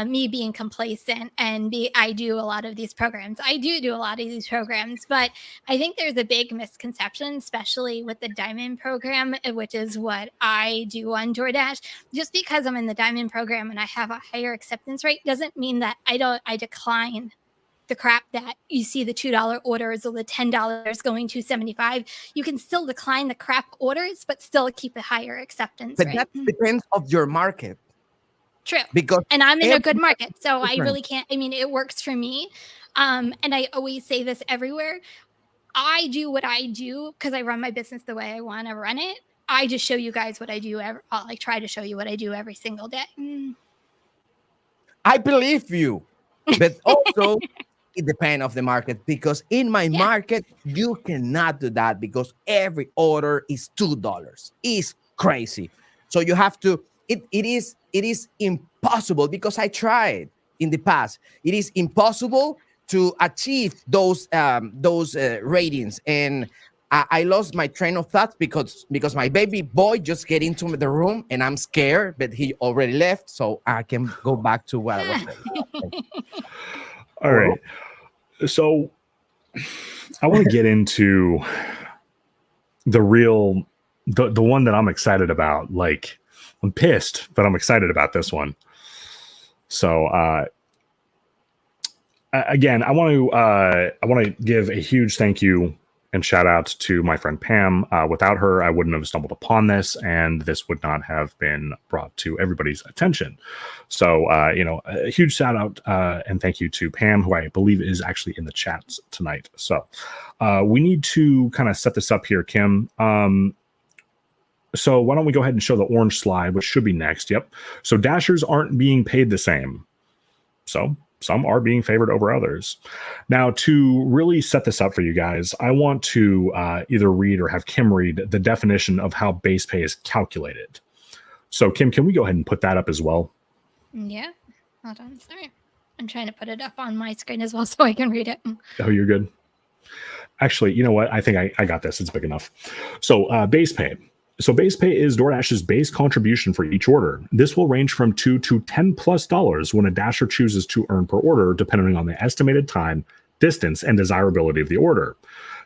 me being complacent, and I do a lot of these programs. I do a lot of these programs, but I think there's a big misconception, especially with the Diamond program, which is what I do on DoorDash. Just because I'm in the Diamond program and I have a higher acceptance rate doesn't mean that I decline the crap that you see, the $2 orders or the $10 going to $2.75. You can still decline the crap orders, but still keep a higher acceptance But rate. that depends of your market. True. because And I'm in a good every market, so I different. really can't. I mean, it works for me. And I always say this everywhere. I do what I do because I run my business the way I want to run it. I just show you guys what I do. I'll like try to show you what I do every single day. I believe you, but also it depends of the market, because in my Yeah. market you cannot do that because every order is $2. It's crazy. So you have to. It is impossible, because I tried in the past. It is impossible to achieve those ratings, and I lost my train of thought because my baby boy just get into the room and I'm scared, but he already left, so I can go back to what I was saying. All right. So I want to get into the one that I'm excited about. Like, I'm pissed, but I'm excited about this one. So again, I want to give a huge thank you and shout out to my friend Pam. Without her, I wouldn't have stumbled upon this, and this would not have been brought to everybody's attention. So, a huge shout out and thank you to Pam, who I believe is actually in the chat tonight. So, we need to kind of set this up here, Kim. So why don't we go ahead and show the orange slide, which should be next. Yep. So Dashers aren't being paid the same. So some are being favored over others. Now, to really set this up for you guys, I want to either read or have Kim read the definition of how base pay is calculated. So Kim, can we go ahead and put that up as well? Yeah. Hold on. Sorry. I'm trying to put it up on my screen as well so I can read it. Oh, you're good. Actually, you know what? I think I got this. It's big enough. So base pay. So base pay is DoorDash's base contribution for each order. This will range from $2 to $10+ when a Dasher chooses to earn per order, depending on the estimated time, distance, and desirability of the order.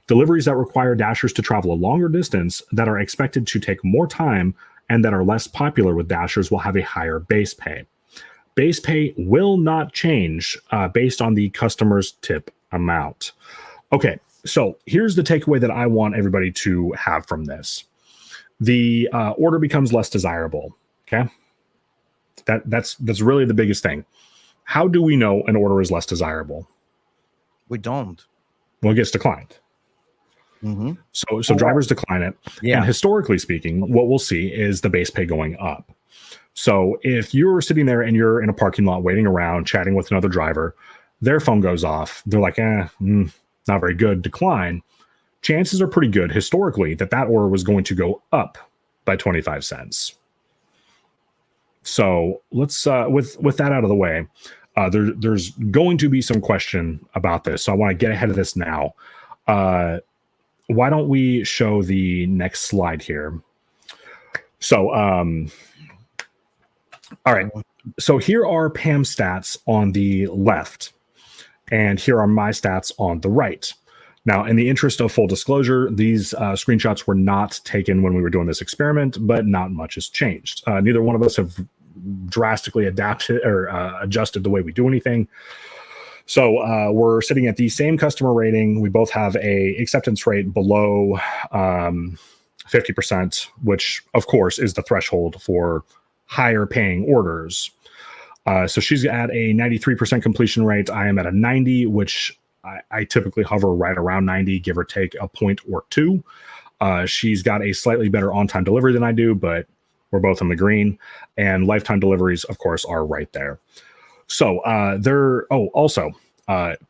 Deliveries that require Dashers to travel a longer distance, that are expected to take more time, and that are less popular with Dashers will have a higher base pay. Base pay will not change based on the customer's tip amount. Okay, so here's the takeaway that I want everybody to have from this. The order becomes less desirable. Okay, that's really the biggest thing. How do we know an order is less desirable? We don't. Well, it gets declined. Mm-hmm. So drivers decline it. Yeah. And historically speaking, what we'll see is the base pay going up. So if you're sitting there and you're in a parking lot waiting around, chatting with another driver, their phone goes off. They're like, not very good, decline. Chances are pretty good historically that order was going to go up by 25 cents. So let's, with that out of the way, there's going to be some question about this. So I want to get ahead of this now. Why don't we show the next slide here? So, all right. So here are Pam's stats on the left, and here are my stats on the right. Now, in the interest of full disclosure, these screenshots were not taken when we were doing this experiment, but not much has changed. Neither one of us have drastically adapted or adjusted the way we do anything. So we're sitting at the same customer rating. We both have a acceptance rate below 50%, which of course is the threshold for higher paying orders. So she's at a 93% completion rate. I am at a 90, which I typically hover right around 90, give or take a point or two. She's got a slightly better on-time delivery than I do, but we're both in the green. And lifetime deliveries, of course, are right there. So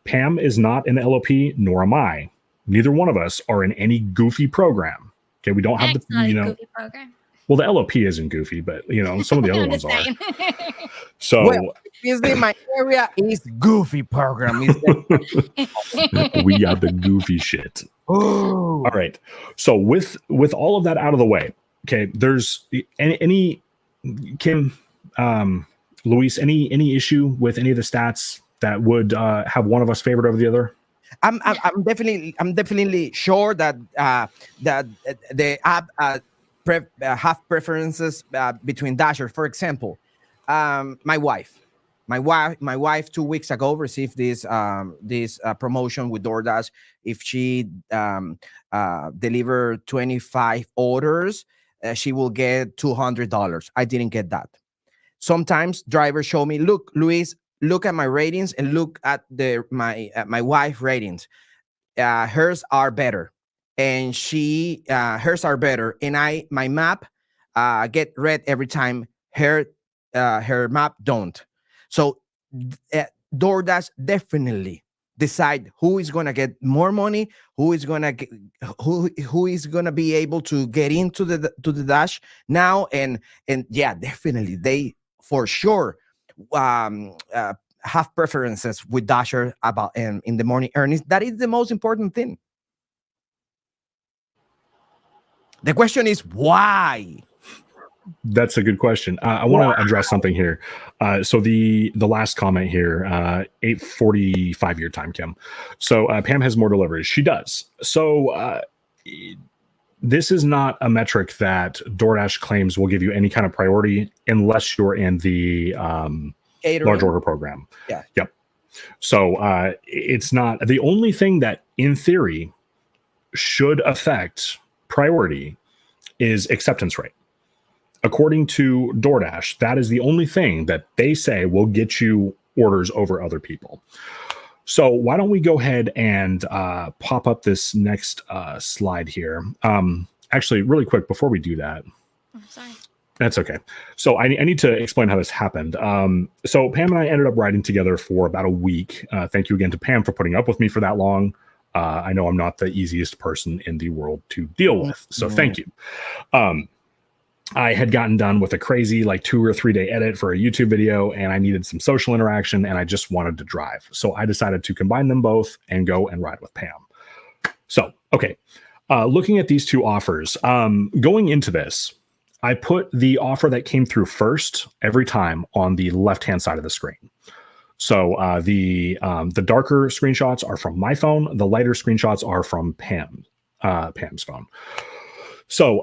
Pam is not in the LOP, nor am I. Neither one of us are in any goofy program. Okay, we don't have That's not a goofy program. Well, the LOP isn't goofy, but some of the other ones are. So obviously my area is goofy program. We got the goofy shit. Oh. All right. So with all of that out of the way, okay, there's any Kim, Luis, any issue with any of the stats that would have one of us favored over the other? I'm definitely sure that the app have preferences between Dasher. For example, my wife 2 weeks ago received this promotion with DoorDash. If she deliver 25 orders, she will get $200. I didn't get that. Sometimes drivers show me, look, Luis, look at my ratings and look at my wife ratings. Hers are better, and hers are better, and my map get red every time her map don't. So DoorDash definitely decide who is gonna get more money, who is gonna be able to get into the dash now, and yeah, definitely they for sure have preferences with Dasher about in the morning earnings. That is the most important thing. The question is why. That's a good question. I want to address something here. So the last comment here, 8:45 your time, Kim. So Pam has more deliveries. She does. So this is not a metric that DoorDash claims will give you any kind of priority unless you're in the large order program. Yeah. Yep. So it's not the only thing that in theory should affect priority is acceptance rate. According to DoorDash, that is the only thing that they say will get you orders over other people. So why don't we go ahead and pop up this next slide here. Actually, really quick, before we do that. Oh, sorry. That's okay. So I need to explain how this happened. So Pam and I ended up riding together for about a week. Thank you again to Pam for putting up with me for that long. I know I'm not the easiest person in the world to deal with, so thank you. I had gotten done with a crazy 2 or 3 day edit for a YouTube video, and I needed some social interaction, and I just wanted to drive. So I decided to combine them both and go and ride with Pam. So, okay. Looking at these two offers, going into this, I put the offer that came through first every time on the left-hand side of the screen. So the darker screenshots are from my phone. The lighter screenshots are from Pam's phone. So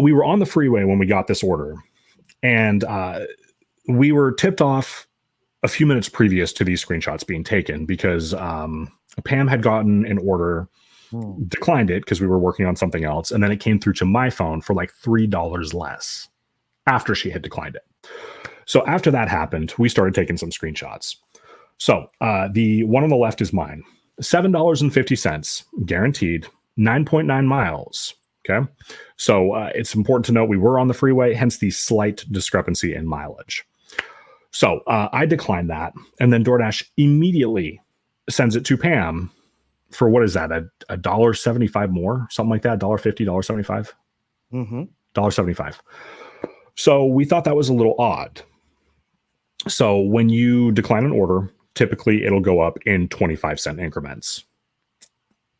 we were on the freeway when we got this order, and we were tipped off a few minutes previous to these screenshots being taken because Pam had gotten an order, declined it because we were working on something else, and then it came through to my phone for $3 less after she had declined it. So after that happened, we started taking some screenshots. So the one on the left is mine. $7.50 guaranteed, 9.9 miles. Okay. So it's important to note we were on the freeway, hence the slight discrepancy in mileage. So I declined that. And then DoorDash immediately sends it to Pam for what is that? $1.75 more, something like that. $1.50, $1.75. $1.75. So we thought that was a little odd. So when you decline an order, typically it'll go up in 25-cent increments,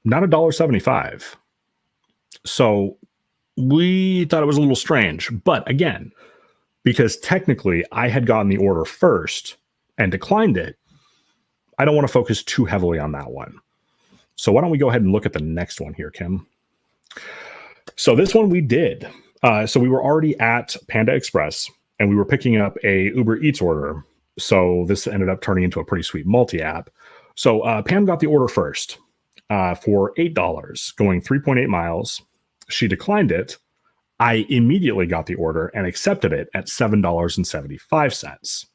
not $1.75. So we thought it was a little strange. But again, because technically I had gotten the order first and declined it, I don't want to focus too heavily on that one. So why don't we go ahead and look at the next one here, Kim? So this one we did. So we were already at Panda Express, and we were picking up a Uber Eats order. So this ended up turning into a pretty sweet multi-app. So Pam got the order first for $8, going 3.8 miles. She declined it. I immediately got the order and accepted it at $7.75.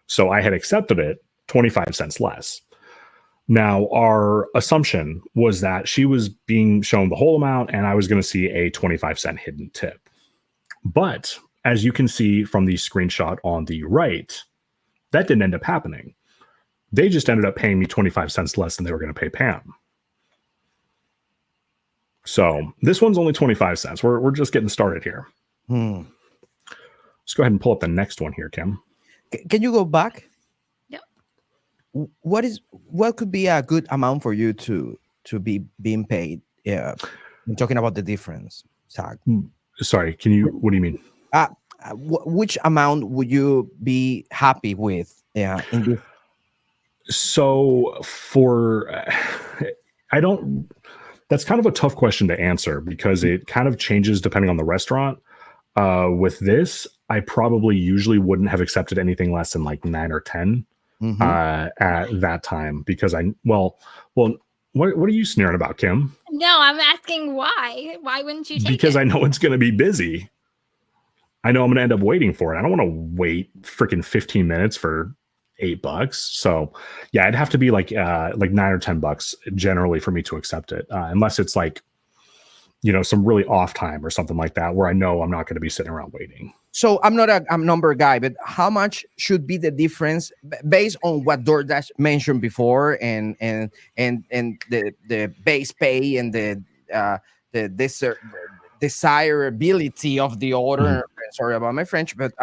So I had accepted it 25 cents less. Now, our assumption was that she was being shown the whole amount and I was going to see a 25-cent hidden tip. But as you can see from the screenshot on the right, that didn't end up happening. They just ended up paying me 25 cents less than they were going to pay Pam. So this one's only 25 cents. We're just getting started here. Let's go ahead and pull up the next one here, Kim. Can you go back? Yep. What could be a good amount for you to be being paid? Yeah, I'm talking about the difference. Zach. Sorry, what do you mean? Which amount would you be happy with? Yeah, in this? So that's kind of a tough question to answer because it kind of changes depending on the restaurant. With this, I probably usually wouldn't have accepted anything less than 9 or 10 at that time because what are you sneering about, Kim? No, I'm asking why. Why wouldn't you take because it? I know it's going to be busy. I know I'm going to end up waiting for it. I don't want to wait freaking 15 minutes for $8. So yeah, it'd have to be like $9 or $10 generally for me to accept it. Unless it's like, some really off time or something like that, where I know I'm not going to be sitting around waiting. So I'm not a number guy, but how much should be the difference based on what DoorDash mentioned before, and the base pay and the desirability of the order? Mm-hmm. Sorry about my French, but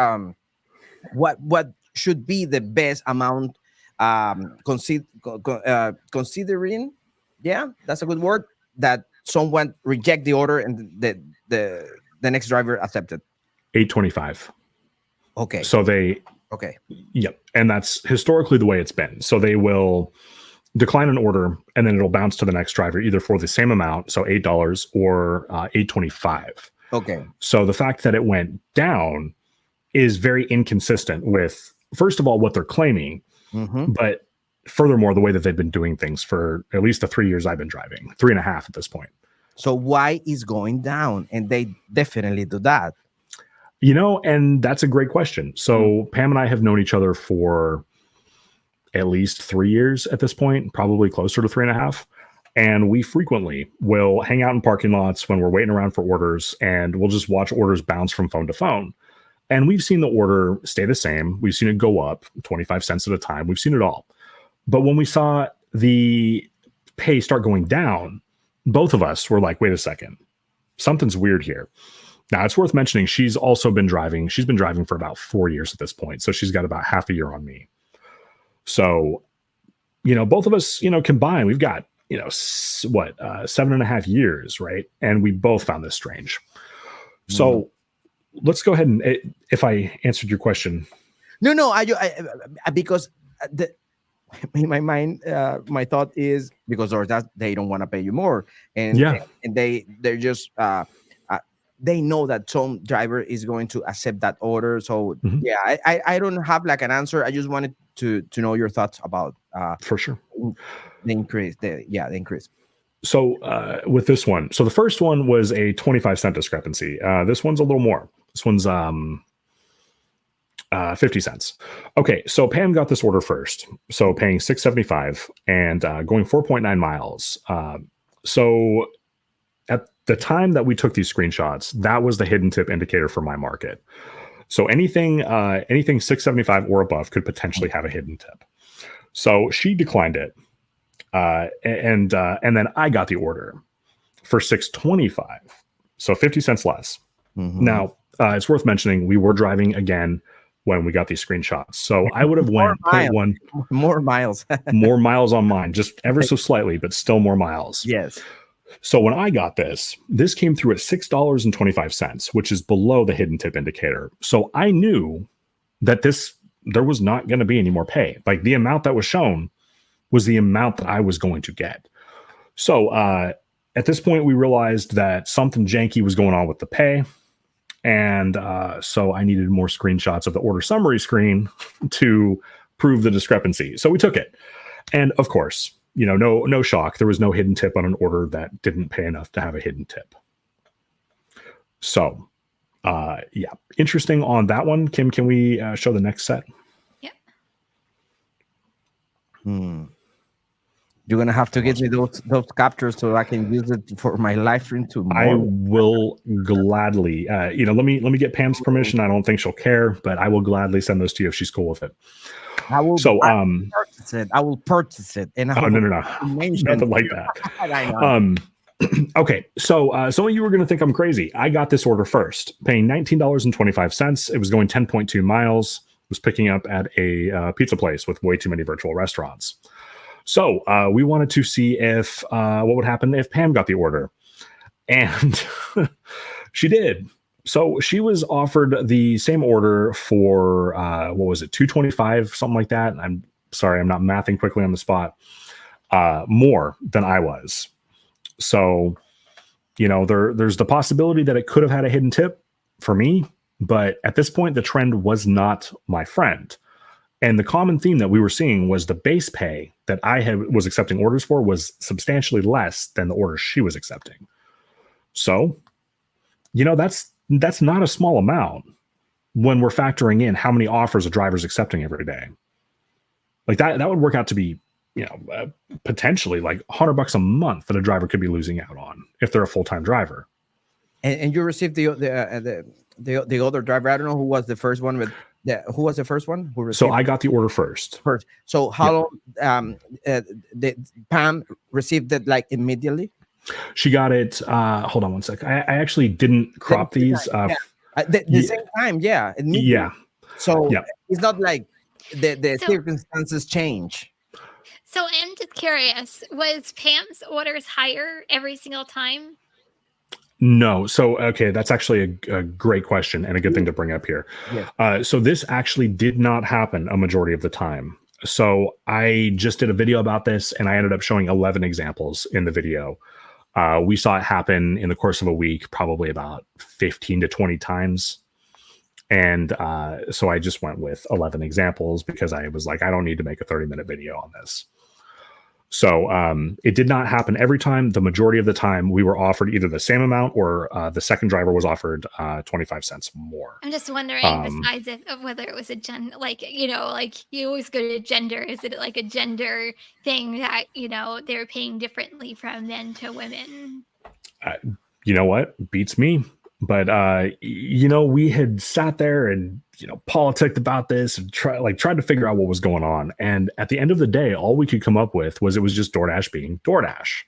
what should be the best amount, considering, yeah, that's a good word, that someone reject the order and the next driver accepted? $8.25. Okay. So okay. Yep. And that's historically the way it's been. So they will decline an order and then it'll bounce to the next driver either for the same amount, so $8 or $8.25. Okay. So the fact that it went down is very inconsistent with, first of all, what they're claiming, but furthermore, the way that they've been doing things for at least the 3 years I've been driving, 3.5 at this point. So why is going down? And they definitely do that. And that's a great question. So Pam and I have known each other for at least 3 years at this point, probably closer to 3.5. And we frequently will hang out in parking lots when we're waiting around for orders, and we'll just watch orders bounce from phone to phone. And we've seen the order stay the same. We've seen it go up 25 cents at a time. We've seen it all. But when we saw the pay start going down, both of us were like, wait a second, something's weird here. Now, it's worth mentioning she's also been driving. She's been driving for about 4 years at this point. So she's got about half a year on me. So, both of us, combined, we've got, 7.5 years, right? And we both found this strange. So let's go ahead and, if I answered your question. No, I because in my mind, my thought is because or that they don't want to pay you more, and they're just they know that some driver is going to accept that order. So I don't have like an answer. I just wanted to know your thoughts about for sure the increase. The increase. So with this one, so the first one was a 25-cent discrepancy. This one's a little more. This one's 50 cents. Okay, so Pam got this order first. So paying $6.75 and going 4.9 miles. So at the time that we took these screenshots, that was the hidden tip indicator for my market. So anything $6.75 or above could potentially have a hidden tip. So she declined it. And then I got the order for $6.25. So 50 cents less. Now, it's worth mentioning we were driving again when we got these screenshots. So I would have went more miles on mine, just ever so slightly, but still more miles. Yes. So when I got this came through at $6.25, which is below the hidden tip indicator. So I knew that there was not going to be any more pay. Like the amount that was shown was the amount that I was going to get. So at this point, we realized that something janky was going on with the pay. And so I needed more screenshots of the order summary screen to prove the discrepancy. So we took it. And of course, no shock. There was no hidden tip on an order that didn't pay enough to have a hidden tip. So, interesting on that one. Kim, can we show the next set? Yep. You're gonna have to get me those captures so I can use it for my live stream tomorrow. I will gladly. Let me get Pam's permission. I don't think she'll care, but I will gladly send those to you if she's cool with it. I will purchase it. And no, nothing like that. I know. Okay, so some of you were going to think I'm crazy. I got this order first, paying $19.25. It was going 10.2 miles. It was picking up at a pizza place with way too many virtual restaurants. So we wanted to see if what would happen if Pam got the order, and she did. So she was offered the same order for what was it, $2.25, something like that. I'm sorry, I'm not mathing quickly on the spot. More than I was. So, there's the possibility that it could have had a hidden tip for me, but at this point, the trend was not my friend. And the common theme that we were seeing was the base pay that I was accepting orders for was substantially less than the orders she was accepting. So, that's not a small amount. when we're factoring in how many offers a driver's accepting every day. Like that would work out to be, potentially like $100 a month that a driver could be losing out on if they're a full-time driver. And you received the other driver. I don't know who was the first one, but who was the first one who received? So I got the order first. So how long? Pam received it like immediately. She got it. Hold on one sec. I actually didn't crop these. The same time, yeah. Yeah. So it's not like the circumstances change. So I'm just curious, was Pam's orders higher every single time? No. So, okay, that's actually a great question and a good thing to bring up here. Yeah. So this actually did not happen a majority of the time. So I just did a video about this and I ended up showing 11 examples in the video. We saw it happen in the course of a week, probably about 15 to 20 times. And so I just went with 11 examples because I was like, I don't need to make a 30-minute video on this. So it did not happen every time. The majority of the time we were offered either the same amount or the second driver was offered 25 cents more. I'm just wondering, besides of whether it was a gender, like you always go to gender. Is it like a gender thing that they're paying differently from men to women? You know what? Beats me. But we had sat there and politicked about this and tried to figure out what was going on. And at the end of the day, all we could come up with was it was just DoorDash being DoorDash.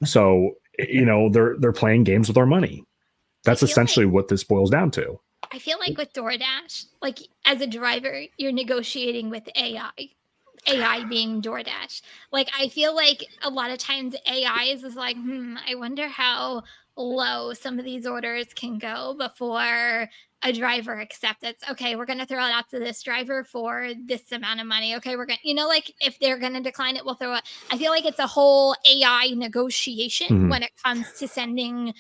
So they're playing games with our money. That's essentially what this boils down to. I feel like with DoorDash, like as a driver, you're negotiating with AI. AI being DoorDash. Like I feel like a lot of times AI is like, I wonder how low some of these orders can go before a driver accepts it. Okay, we're going to throw it out to this driver for this amount of money. Okay, we're going to, like if they're going to decline it, we'll throw it. I feel like it's a whole AI negotiation when it comes to sending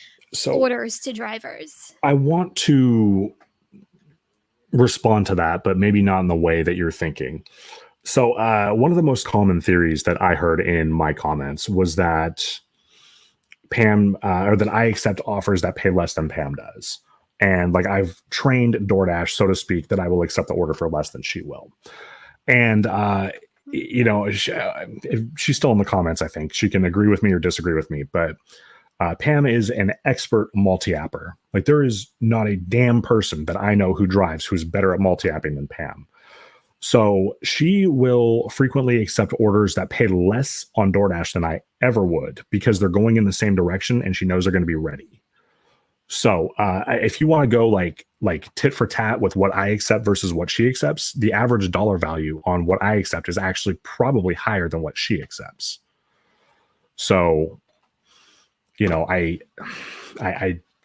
orders to drivers. I want to respond to that, but maybe not in the way that you're thinking. So one of the most common theories that I heard in my comments was that Pam or that I accept offers that pay less than Pam does. And like I've trained DoorDash, so to speak, that I will accept the order for less than she will. And, if she's still in the comments, I think she can agree with me or disagree with me. But Pam is an expert multi-apper. Like there is not a damn person that I know who drives who's better at multi-apping than Pam. So she will frequently accept orders that pay less on DoorDash than I ever would because they're going in the same direction and she knows they're going to be ready. So if you want to go like tit for tat with what I accept versus what she accepts, the average dollar value on what I accept is actually probably higher than what she accepts. So, I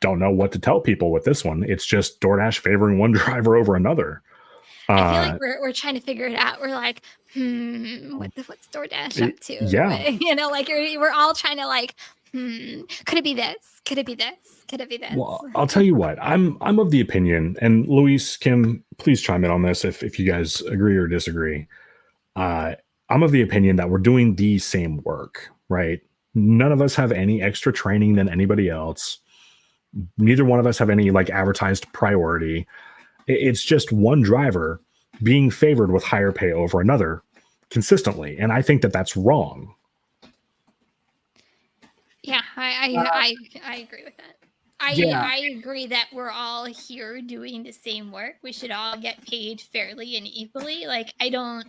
don't know what to tell people with this one. It's just DoorDash favoring one driver over another. I feel like we're trying to figure it out. We're like, what's DoorDash up to? Yeah. Like we're all trying to could it be this? Could it be this? Could it be this? Well, I'll tell you what, I'm of the opinion, and Luis, Kim, please chime in on this if you guys agree or disagree. I'm of the opinion that we're doing the same work, right? None of us have any extra training than anybody else. Neither one of us have any advertised priority. It's just one driver being favored with higher pay over another consistently. And I think that that's wrong. Yeah, I agree with that. I agree that we're all here doing the same work. We should all get paid fairly and equally. Like I don't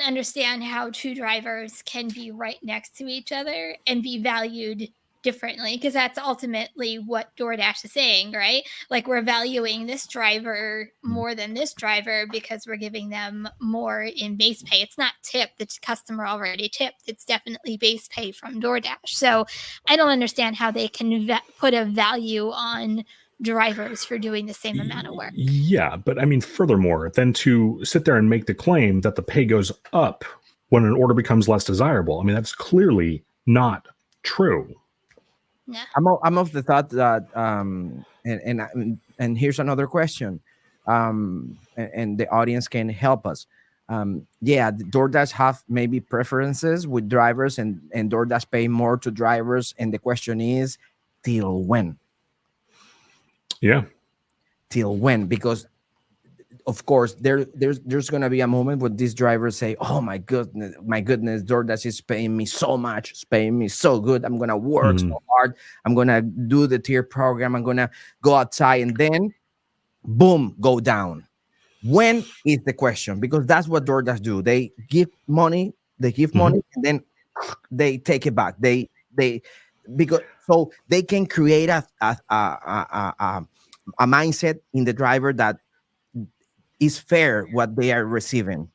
understand how two drivers can be right next to each other and be valued differently, because that's ultimately what DoorDash is saying, right? Like we're valuing this driver more than this driver because we're giving them more in base pay. It's not tip, the customer already tipped. It's definitely base pay from DoorDash. So I don't understand how they can put a value on drivers for doing the same amount of work. Yeah, but I mean, furthermore, then to sit there and make the claim that the pay goes up when an order becomes less desirable, I mean, that's clearly not true. Yeah. I'm of the thought that and here's another question, and the audience can help us. DoorDash have maybe preferences with drivers, and DoorDash pay more to drivers, and the question is, till when? Yeah. till when? Because of course there's gonna be a moment where these drivers say, "Oh my goodness, DoorDash is paying me so much, it's paying me so good. I'm gonna work so hard. I'm gonna do the tier program. I'm gonna go outside," and then boom, go down. When is the question? Because that's what DoorDash do. They give money, and then they take it back. They because so they can create a mindset in the driver that is fair what they are receiving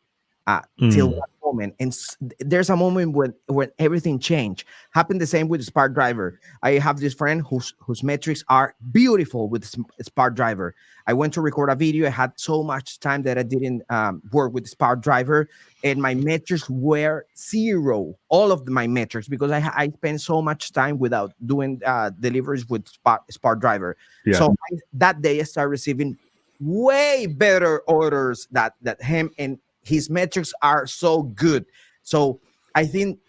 till that moment. And there's a moment when everything changed. Happened the same with Spark Driver. I have this friend whose metrics are beautiful with Spark Driver. I went to record a video. I had so much time that I didn't work with Spark Driver, and my metrics were zero. All of my metrics, because I spent so much time without doing deliveries with Spark Driver. Yeah. So that day I started receiving way better orders that him, and his metrics are so good. So I think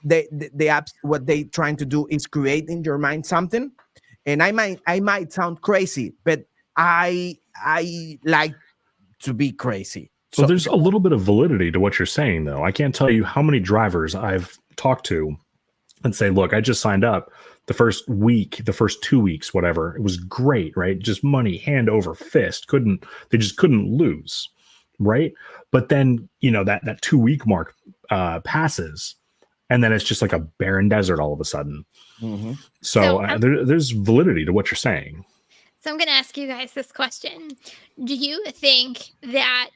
the apps, what they trying to do is create in your mind something. And I might sound crazy, but I like to be crazy. So there's a little bit of validity to what you're saying, though. I can't tell you how many drivers I've talked to and say, look, I just signed up the first week, the first 2 weeks, whatever. It was great, right? Just money, hand over fist. They just couldn't lose, right? But then, that 2 week mark passes, and then it's just like a barren desert all of a sudden. Mm-hmm. So there's validity to what you're saying. So I'm going to ask you guys this question. Do you think that,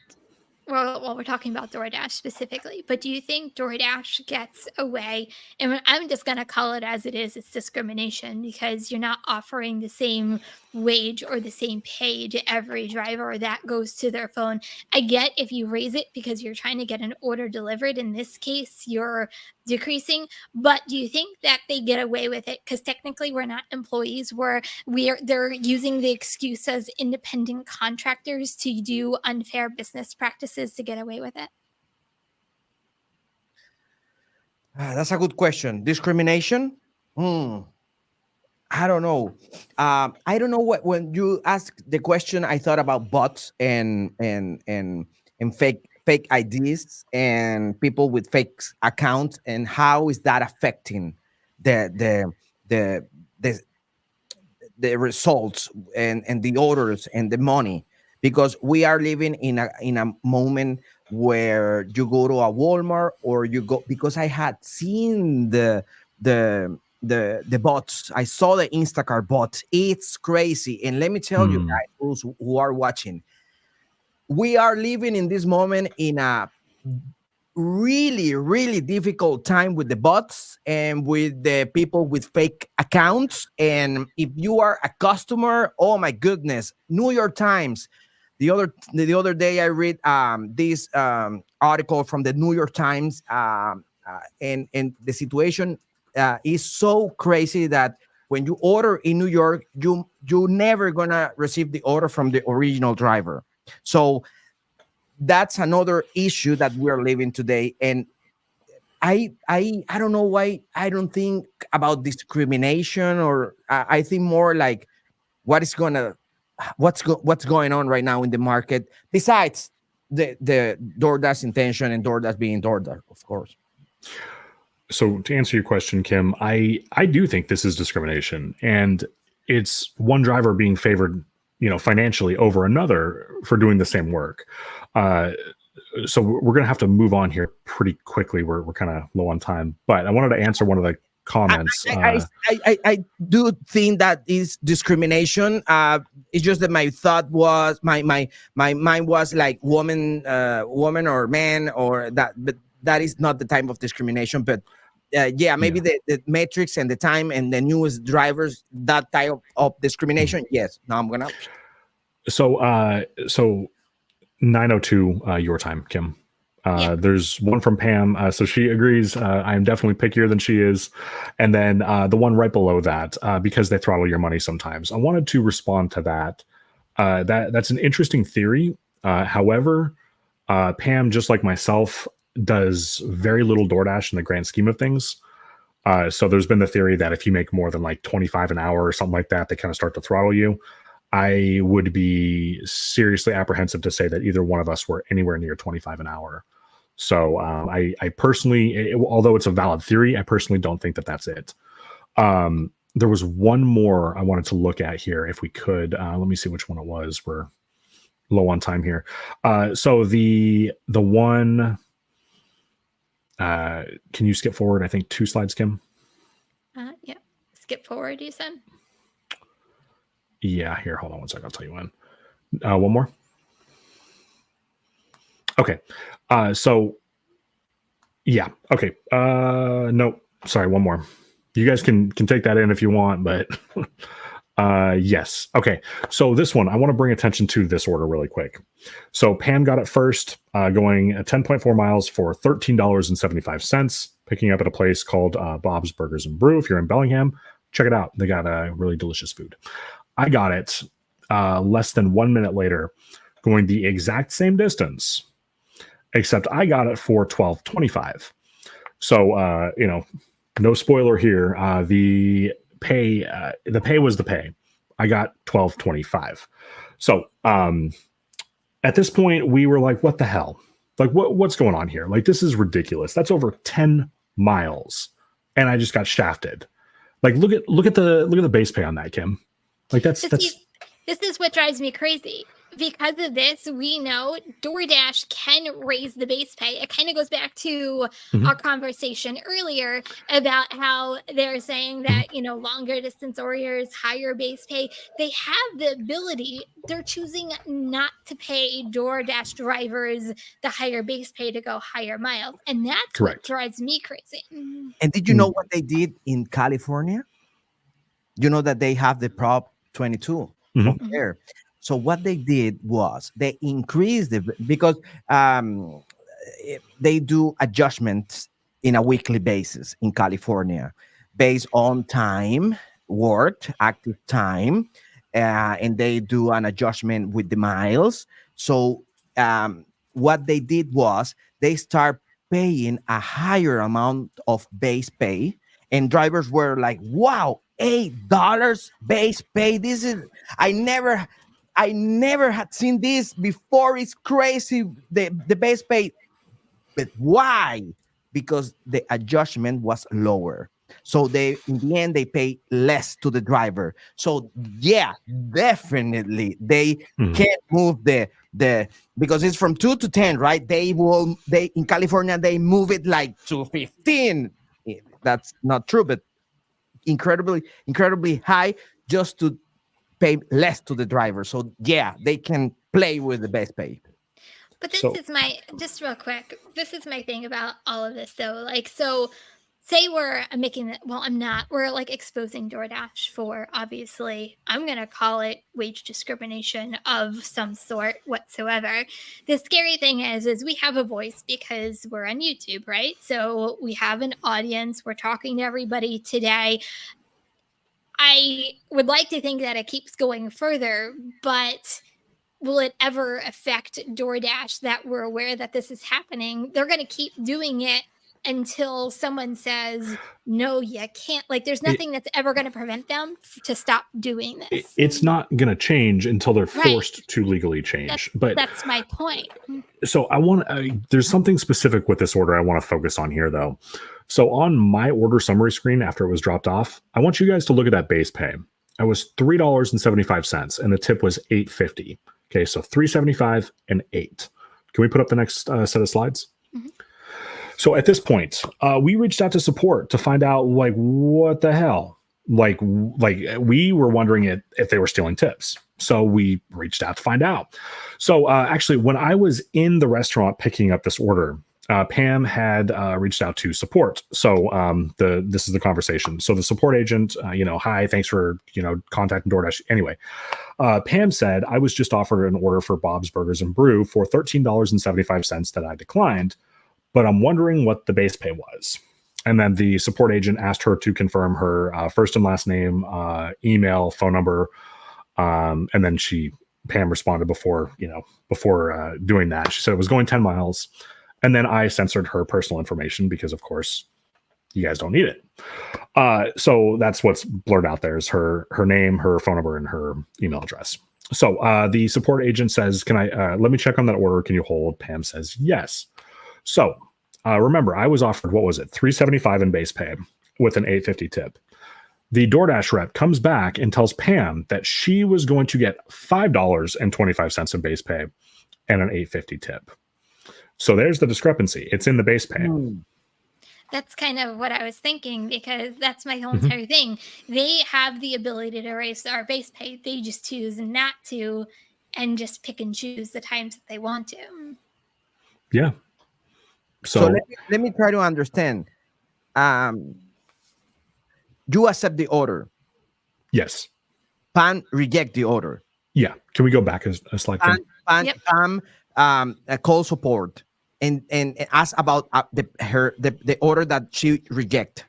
well, we're talking about DoorDash specifically, but do you think DoorDash gets away? And I'm just going to call it as it is. It's discrimination, because you're not offering the same wage or the same pay to every driver that goes to their phone. I get if you raise it because you're trying to get an order delivered. In this case, you're decreasing. But do you think that they get away with it? Because technically we're not employees. They're using the excuse as independent contractors to do unfair business practices to get away with it. That's a good question. Discrimination? I don't know. I don't know what, when you ask the question, I thought about bots and fake IDs and people with fake accounts, and how is that affecting the results and the orders and the money? Because we are living in a moment where you go to a Walmart, or you go, because I had seen the bots. I saw the Instacart bot. It's crazy. And let me tell you guys, those who are watching, we are living in this moment in a really, really difficult time with the bots and with the people with fake accounts. And if you are a customer, oh my goodness, New York Times. The other day I read this article from the New York Times, and the situation is so crazy that when you order in New York, you never gonna receive the order from the original driver. So that's another issue that we're living today. And I don't know why I don't think about discrimination, or I think more like what's going on right now in the market, besides the DoorDash intention and DoorDash being DoorDash, of course. So to answer your question, Kim, I do think this is discrimination, and it's one driver being favored, financially over another for doing the same work. So we're going to have to move on here pretty quickly. We're kind of low on time, but I wanted to answer one of the comments. I do think that is discrimination. It's just that my thought was my mind was like woman or man, or that, but that is not the type of discrimination. But maybe the metrics and the time and the newest drivers, that type of discrimination. Yes. Now I'm gonna. So 9:02 your time, Kim. There's one from Pam. So she agrees. I am definitely pickier than she is. And then the one right below that, because they throttle your money sometimes. I wanted to respond to that. That's an interesting theory. However, Pam, just like myself, does very little DoorDash in the grand scheme of things. So there's been the theory that if you make more than like 25 an hour or something like that, they kind of start to throttle you. I would be seriously apprehensive to say that either one of us were anywhere near 25 an hour. So I personally, although it's a valid theory, I personally don't think that that's it. There was one more I wanted to look at here if we could. Let me see which one it was. We're low on time here. So the one, can you skip forward? I think 2 slides, Kim. Yeah. Skip forward, you said? Yeah, here, hold on one second. I'll tell you when. One more. Okay. So yeah. Okay. No, sorry. One more. You guys can take that in if you want, but yes. Okay. So this one, I want to bring attention to this order really quick. So Pam got it first, going 10.4 miles for $13.75, picking up at a place called Bob's Burgers and Brew. If you're in Bellingham, check it out. They got really delicious food. I got it less than 1 minute later, going the exact same distance, except I got it for $12.25. So, no spoiler here. The pay was the pay. I got $12.25. So, at this point, we were like, "What the hell? Like, what's going on here? Like, this is ridiculous. That's over 10 miles, and I just got shafted. Like, look at the base pay on that, Kim. Like, that's This is what drives me crazy. Because of this, we know DoorDash can raise the base pay. It kind of goes back to our conversation earlier about how they're saying that, longer distance orders, higher base pay. They have the ability. They're choosing not to pay DoorDash drivers the higher base pay to go higher miles. And that's correct. What drives me crazy. And did you know what they did in California? You know that they have the Prop 22 there. So what they did was they increased because they do adjustments in a weekly basis in California based on time worked, active time, and they do an adjustment with the miles. So what they did was they start paying a higher amount of base pay, and drivers were like, wow, $8 base pay. This is, I never had seen this before. It's crazy, the base pay. But why? Because the adjustment was lower. So in the end, they pay less to the driver. So yeah, definitely they can't move the because it's from 2 to 10, right? They in California, they move it like to 15. That's not true, but incredibly high just to pay less to the driver. So yeah, they can play with the base pay. But just real quick, this is my thing about all of this though. Like, so say we're like exposing DoorDash for, obviously, I'm going to call it wage discrimination of some sort whatsoever. The scary thing is we have a voice because we're on YouTube, right? So we have an audience. We're talking to everybody today. I would like to think that it keeps going further, but will it ever affect DoorDash that we're aware that this is happening? They're going to keep doing it until someone says, no, you can't. Like, there's nothing that's ever going to prevent them to stop doing this. It's not going to change until they're forced to legally change. But that's my point. So there's something specific with this order I want to focus on here, though. So on my order summary screen after it was dropped off, I want you guys to look at that base pay. It was $3.75, and the tip was $8.50. Okay, so $3.75 and $8. Can we put up the next set of slides? So at this point, we reached out to support to find out, like, what the hell? Like we were wondering if they were stealing tips. So we reached out to find out. So actually, when I was in the restaurant picking up this order, Pam had reached out to support. So this is the conversation. So the support agent, hi, thanks for, contacting DoorDash. Anyway, Pam said, I was just offered an order for Bob's Burgers and Brew for $13.75 that I declined, but I'm wondering what the base pay was. And then the support agent asked her to confirm her first and last name, email, phone number. And then Pam responded before doing that. She said it was going 10 miles. And then I censored her personal information because, of course, you guys don't need it. So that's what's blurred out there is her name, her phone number, and her email address. So the support agent says, can I let me check on that order? Can you hold? Pam says yes. So remember, I was offered, what was it, $375 in base pay with an $8.50 tip. The DoorDash rep comes back and tells Pam that she was going to get $5.25 in base pay and an $8.50 tip. So there's the discrepancy. It's in the base pay. That's kind of what I was thinking, because that's my whole entire thing. They have the ability to raise our base pay. They just choose not to, and just pick and choose the times that they want to. Yeah. So let me try to understand. You accept the order. Yes. Pam reject the order. Yeah. Can we go back a slide? Pam call support and ask about the order that she reject,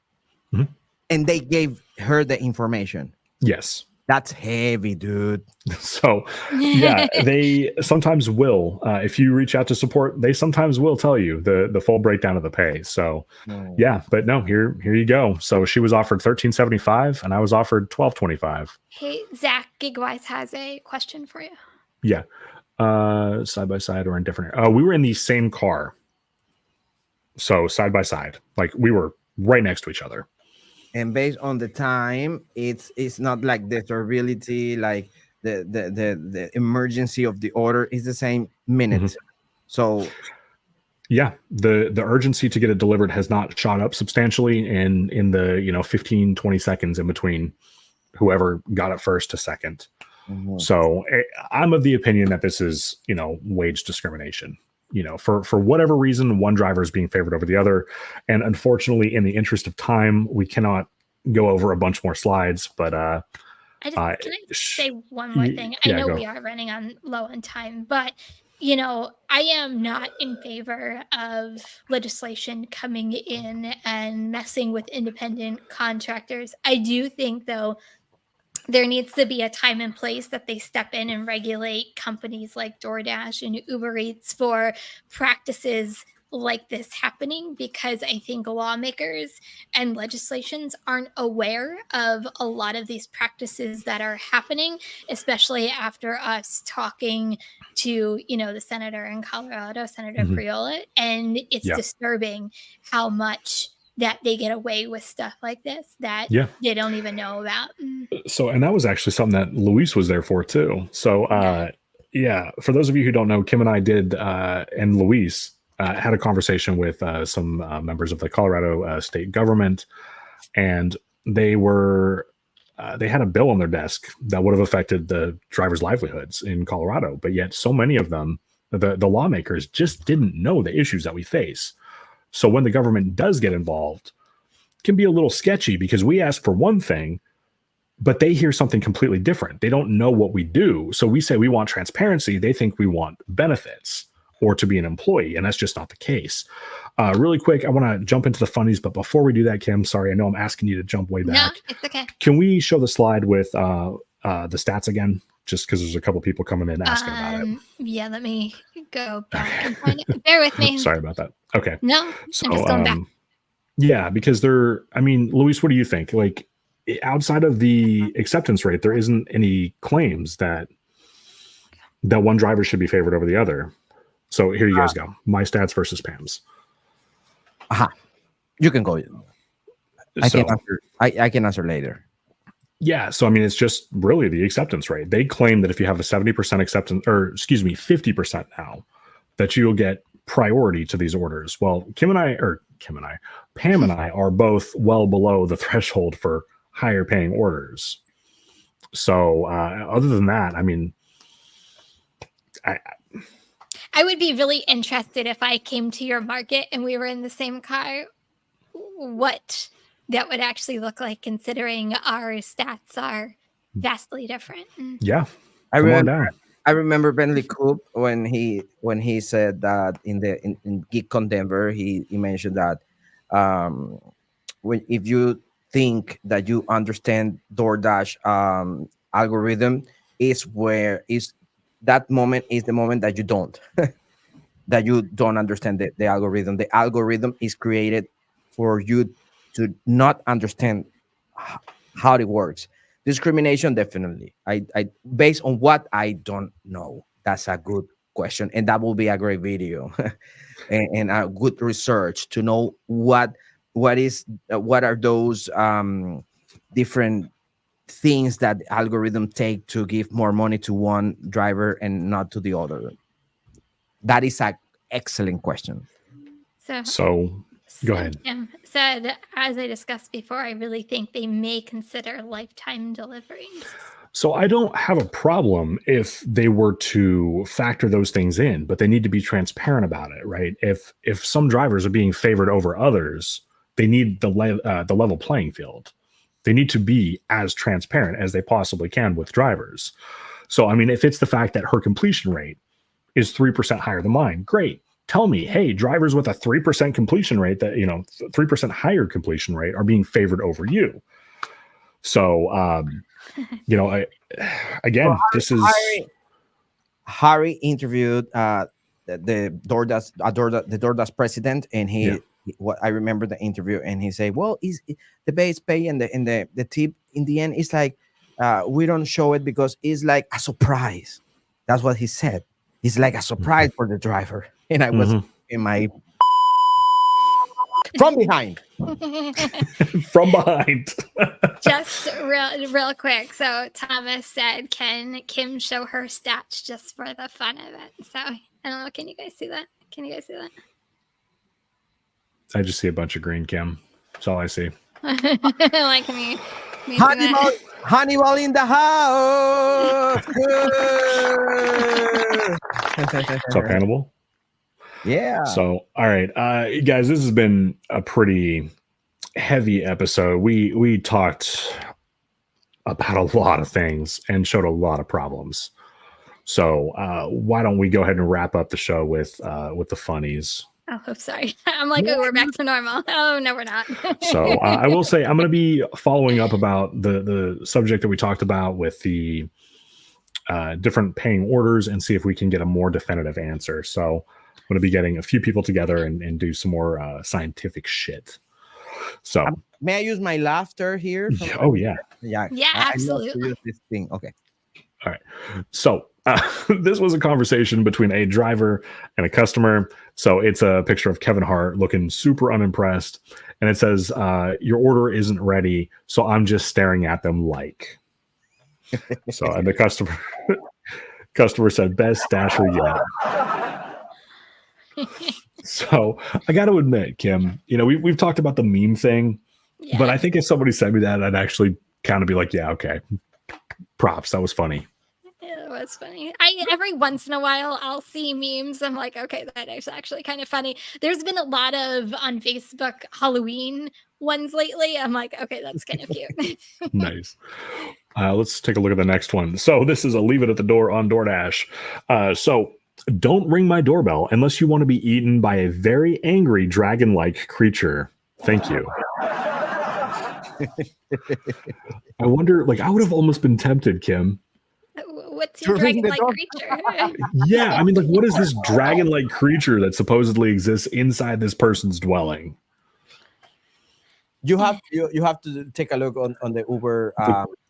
and they gave her the information. Yes. That's heavy, dude. So, yeah, they sometimes will. If you reach out to support, they sometimes will tell you the full breakdown of the pay. So, yeah, but no, here you go. So she was offered $13.75, and I was offered $12.25. Hey, Zach, Gigwise has a question for you. Yeah, side by side or in different. We were in the same car, so side by side, like we were right next to each other. And based on the time, it's not like the durability, like the emergency of the is the same minute. So yeah, the urgency to get it delivered has not shot up substantially in the 15, 20 seconds in between whoever got it first to second. So I'm of the opinion that this is wage discrimination. For whatever reason, one driver is being favored over the other. And unfortunately, in the interest of time, we cannot go over a bunch more slides, but can I say one more thing? I know we are running low on time, but I am not in favor of legislation coming in and messing with independent contractors. I do think, though, there needs to be a time and place that they step in and regulate companies like DoorDash and UberEats for practices like this happening, because I think lawmakers and legislations aren't aware of a lot of these practices that are happening, especially after us talking to, the senator in Colorado, Senator Priola, and it's disturbing how much that they get away with stuff like this that they don't even know about. So, and that was actually something that Luis was there for too. So, for those of you who don't know, Kim and I did, and Luis had a conversation with some members of the Colorado state government, and they had a bill on their desk that would have affected the drivers' livelihoods in Colorado. But yet so many of them, the lawmakers just didn't know the issues that we face. So when the government does get involved, it can be a little sketchy because we ask for one thing, but they hear something completely different. They don't know what we do. So we say we want transparency. They think we want benefits or to be an employee, and that's just not the case. Really quick, I want to jump into the funnies, but before we do that, Kim, sorry, I know I'm asking you to jump way back. No, it's okay. Can we show the slide with the stats again? Just because there's a couple people coming in asking about it. Yeah, let me go back and find it. Bear with me. Sorry about that. Okay. No, so, I'm just going back. Yeah, because Luis, what do you think? Like, outside of the acceptance rate, there isn't any claims that one driver should be favored over the other. So here you guys go. My stats versus Pam's. You can go. I can answer later. Yeah, so it's just really the acceptance rate. They claim that if you have a 70% acceptance, or 50% now, that you'll get priority to these orders. Well, Pam and I are both well below the threshold for higher paying orders. So other than that, I would be really interested if I came to your market and we were in the same car, what that would actually look like, considering our stats are vastly different. Yeah. I remember Bentley Coop when he said that in GeekCon Denver, he mentioned that if you think that you understand DoorDash algorithm, that moment is the moment that you don't that you don't understand the algorithm. The algorithm is created for you to not understand how it works. Discrimination, definitely. I based on what I don't know. That's a good question, and that will be a great video and a good research to know what are those different things that algorithm take to give more money to one driver and not to the other. That is an excellent question. So go ahead. Kim said, as I discussed before, I really think they may consider lifetime deliveries. So I don't have a problem if they were to factor those things in, but they need to be transparent about it, right? If some drivers are being favored over others, they need the level playing field. They need to be as transparent as they possibly can with drivers. So, I mean, if it's the fact that her completion rate is 3% higher than mine, great. Tell me, hey, drivers with a 3% completion rate, that 3% higher completion rate are being favored over you. So, this is Harry interviewed the DoorDash president, and what I remember the interview, and he said, "Well, is the base pay and the tip in the end is like we don't show it because it's like a surprise." That's what he said. It's like a surprise for the driver, and I was in my from behind. From behind. Just real quick. So Thomas said, "Can Kim show her stats just for the fun of it?" So I don't know. Can you guys see that? I just see a bunch of green, Kim. That's all I see. Like me. Hannibal in the house. What's up, Hannibal? Yeah. So, all right, guys, this has been a pretty heavy episode. We talked about a lot of things and showed a lot of problems. So, why don't we go ahead and wrap up the show with the funnies? Oh, sorry. I'm like, oh, we're back to normal. Oh, no, we're not. So I will say I'm going to be following up about the subject that we talked about with the different paying orders and see if we can get a more definitive answer. So I'm going to be getting a few people together and do some more scientific shit. So may I use my laughter here? Oh, yeah. Yeah, absolutely. I love to use this thing. Okay. All right. So this was a conversation between a driver and a customer. So it's a picture of Kevin Hart looking super unimpressed. And it says, your order isn't ready. So I'm just staring at them like. So and the customer said, best dasher yet. So I got to admit, Kim, we've talked about the meme thing, but I think if somebody sent me that, I'd actually kind of be like, yeah, okay. Props. That was funny. It was funny. Every once in a while I'll see memes. I'm like, okay, that is actually kind of funny. There's been a lot of on Facebook Halloween ones lately. I'm like, okay, that's kind of cute. Nice. Let's take a look at the next one. So this is a leave it at the door on DoorDash. So don't ring my doorbell unless you want to be eaten by a very angry dragon-like creature. Thank you. I wonder, I would have almost been tempted, Kim. What's your dragon-like creature? Yeah, I mean, what is this dragon-like creature that supposedly exists inside this person's dwelling? You have to take a look on the Uber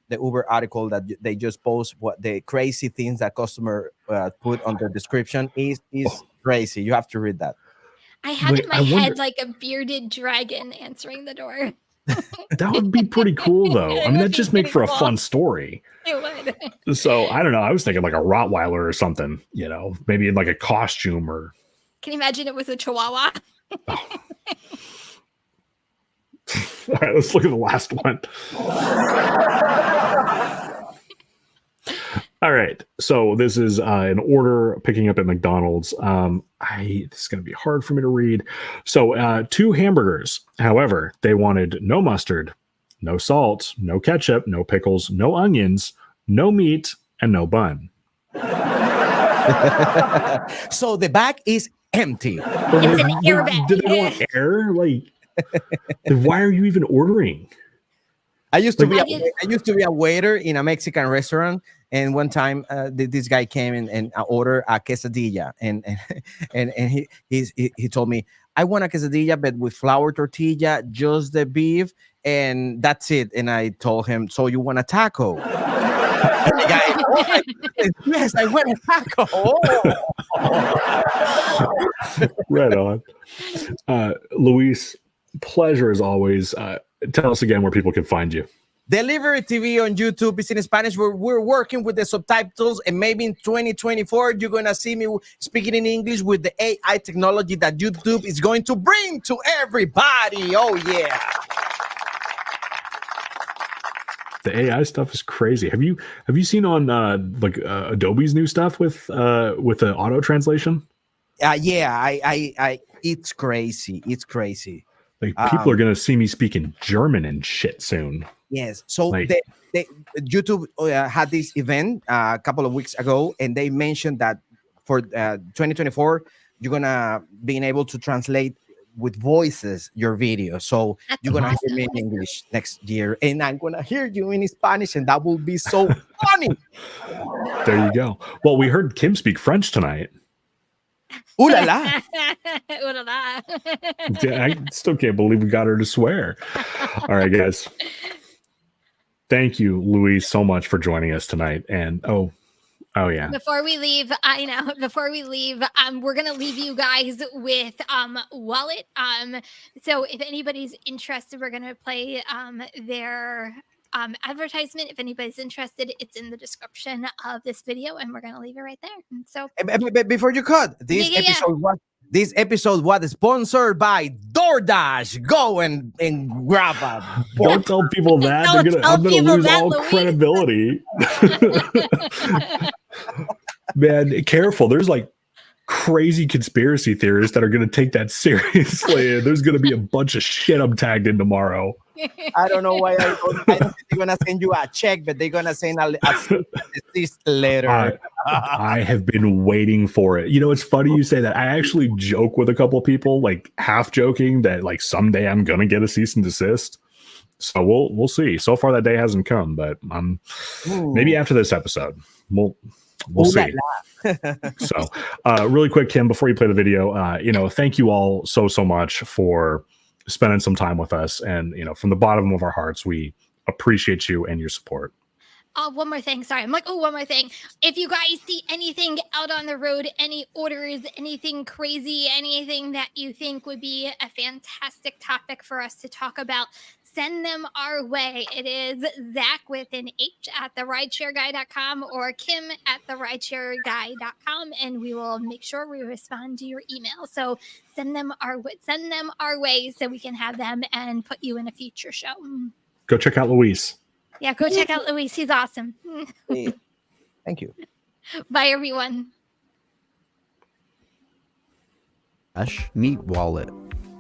the Uber article that they just post. What the crazy things that customer put on the description is crazy. You have to read that. I have in my head like a bearded dragon answering the door. That would be pretty cool, though. I mean, that just make for a fun story. It would. So I don't know. I was thinking like a Rottweiler or something. Maybe in like a costume or. Can you imagine it was a Chihuahua? Oh. All right, let's look at the last one. All right, so this is an order picking up at McDonald's. This is going to be hard for me to read. So 2 hamburgers. However, they wanted no mustard, no salt, no ketchup, no pickles, no onions, no meat, and no bun. So the bag is empty. It's an air bag. Did they want air? Then why are you even ordering? I used to be a waiter in a Mexican restaurant, and one time this guy came in and ordered a quesadilla, and he told me, I want a quesadilla, but with flour tortilla, just the beef, and that's it. And I told him, so you want a taco? And the guy, oh my goodness, yes, I want a taco. Right on. Luis, pleasure as always. Tell us again where people can find you. Delivery TV on YouTube is in Spanish. We're working with the subtitles, and maybe in 2024 you're gonna see me speaking in English with the AI technology that YouTube is going to bring to everybody. Oh yeah. The AI stuff is crazy. Have you seen on Adobe's new stuff with the auto translation? Yeah, I it's crazy. It's crazy. Like people are gonna see me speaking German and shit soon. Yes. So Like- YouTube had this event a couple of weeks ago, and they mentioned that for 2024 you're gonna being able to translate with voices your video. So That's you're gonna awesome. hear me in English next year, and I'm gonna hear you in Spanish, and that will be so funny. There you go. Well, we heard Kim speak French tonight. Ooh la la. Ooh la la. I still can't believe we got her to swear. All right, guys. Thank you, Luis, so much for joining us tonight. And oh yeah. Before we leave, we're gonna leave you guys with wallet. So if anybody's interested, we're gonna play their advertisement. If anybody's interested, it's in the description of this video, and we're gonna leave it right there. And so Before you cut, this episode was sponsored by DoorDash. Go and grab it. Don't tell people that. Don't I'm tell gonna people lose that, all Luis. credibility. Man, careful. There's like crazy conspiracy theorists that are going to take that seriously. There's going to be a bunch of shit I'm tagged in tomorrow. I don't know why I don't think they're gonna send you a check, but they're gonna send this letter. I have been waiting for it. You know, it's funny you say that. I actually joke with a couple of people, like half joking that like someday I'm gonna get a cease and desist. So we'll see. So far that day hasn't come, but maybe after this episode we'll see. So really quick, Kim, before you play the video, thank you all so much for spending some time with us, and from the bottom of our hearts, we appreciate you and your support. One more thing. Sorry. I'm like, one more thing. If you guys see anything out on the road, any orders, anything crazy, anything that you think would be a fantastic topic for us to talk about, send them our way. It is Zach with an H at therideshareguy.com or Kim at therideshareguy.com, and we will make sure we respond to your email. So send them our way so we can have them and put you in a future show. Go check out Luis. Yeah, go check out Luis. He's awesome. Thank you. Bye, everyone. Meet Wallet.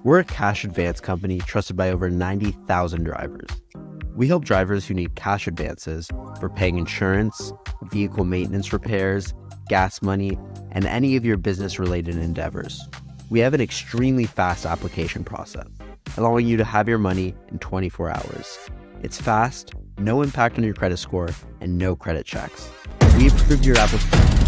We're a cash advance company trusted by over 90,000 drivers. We help drivers who need cash advances for paying insurance, vehicle maintenance repairs, gas money, and any of your business-related endeavors. We have an extremely fast application process, allowing you to have your money in 24 hours. It's fast, no impact on your credit score, and no credit checks. We approve your application.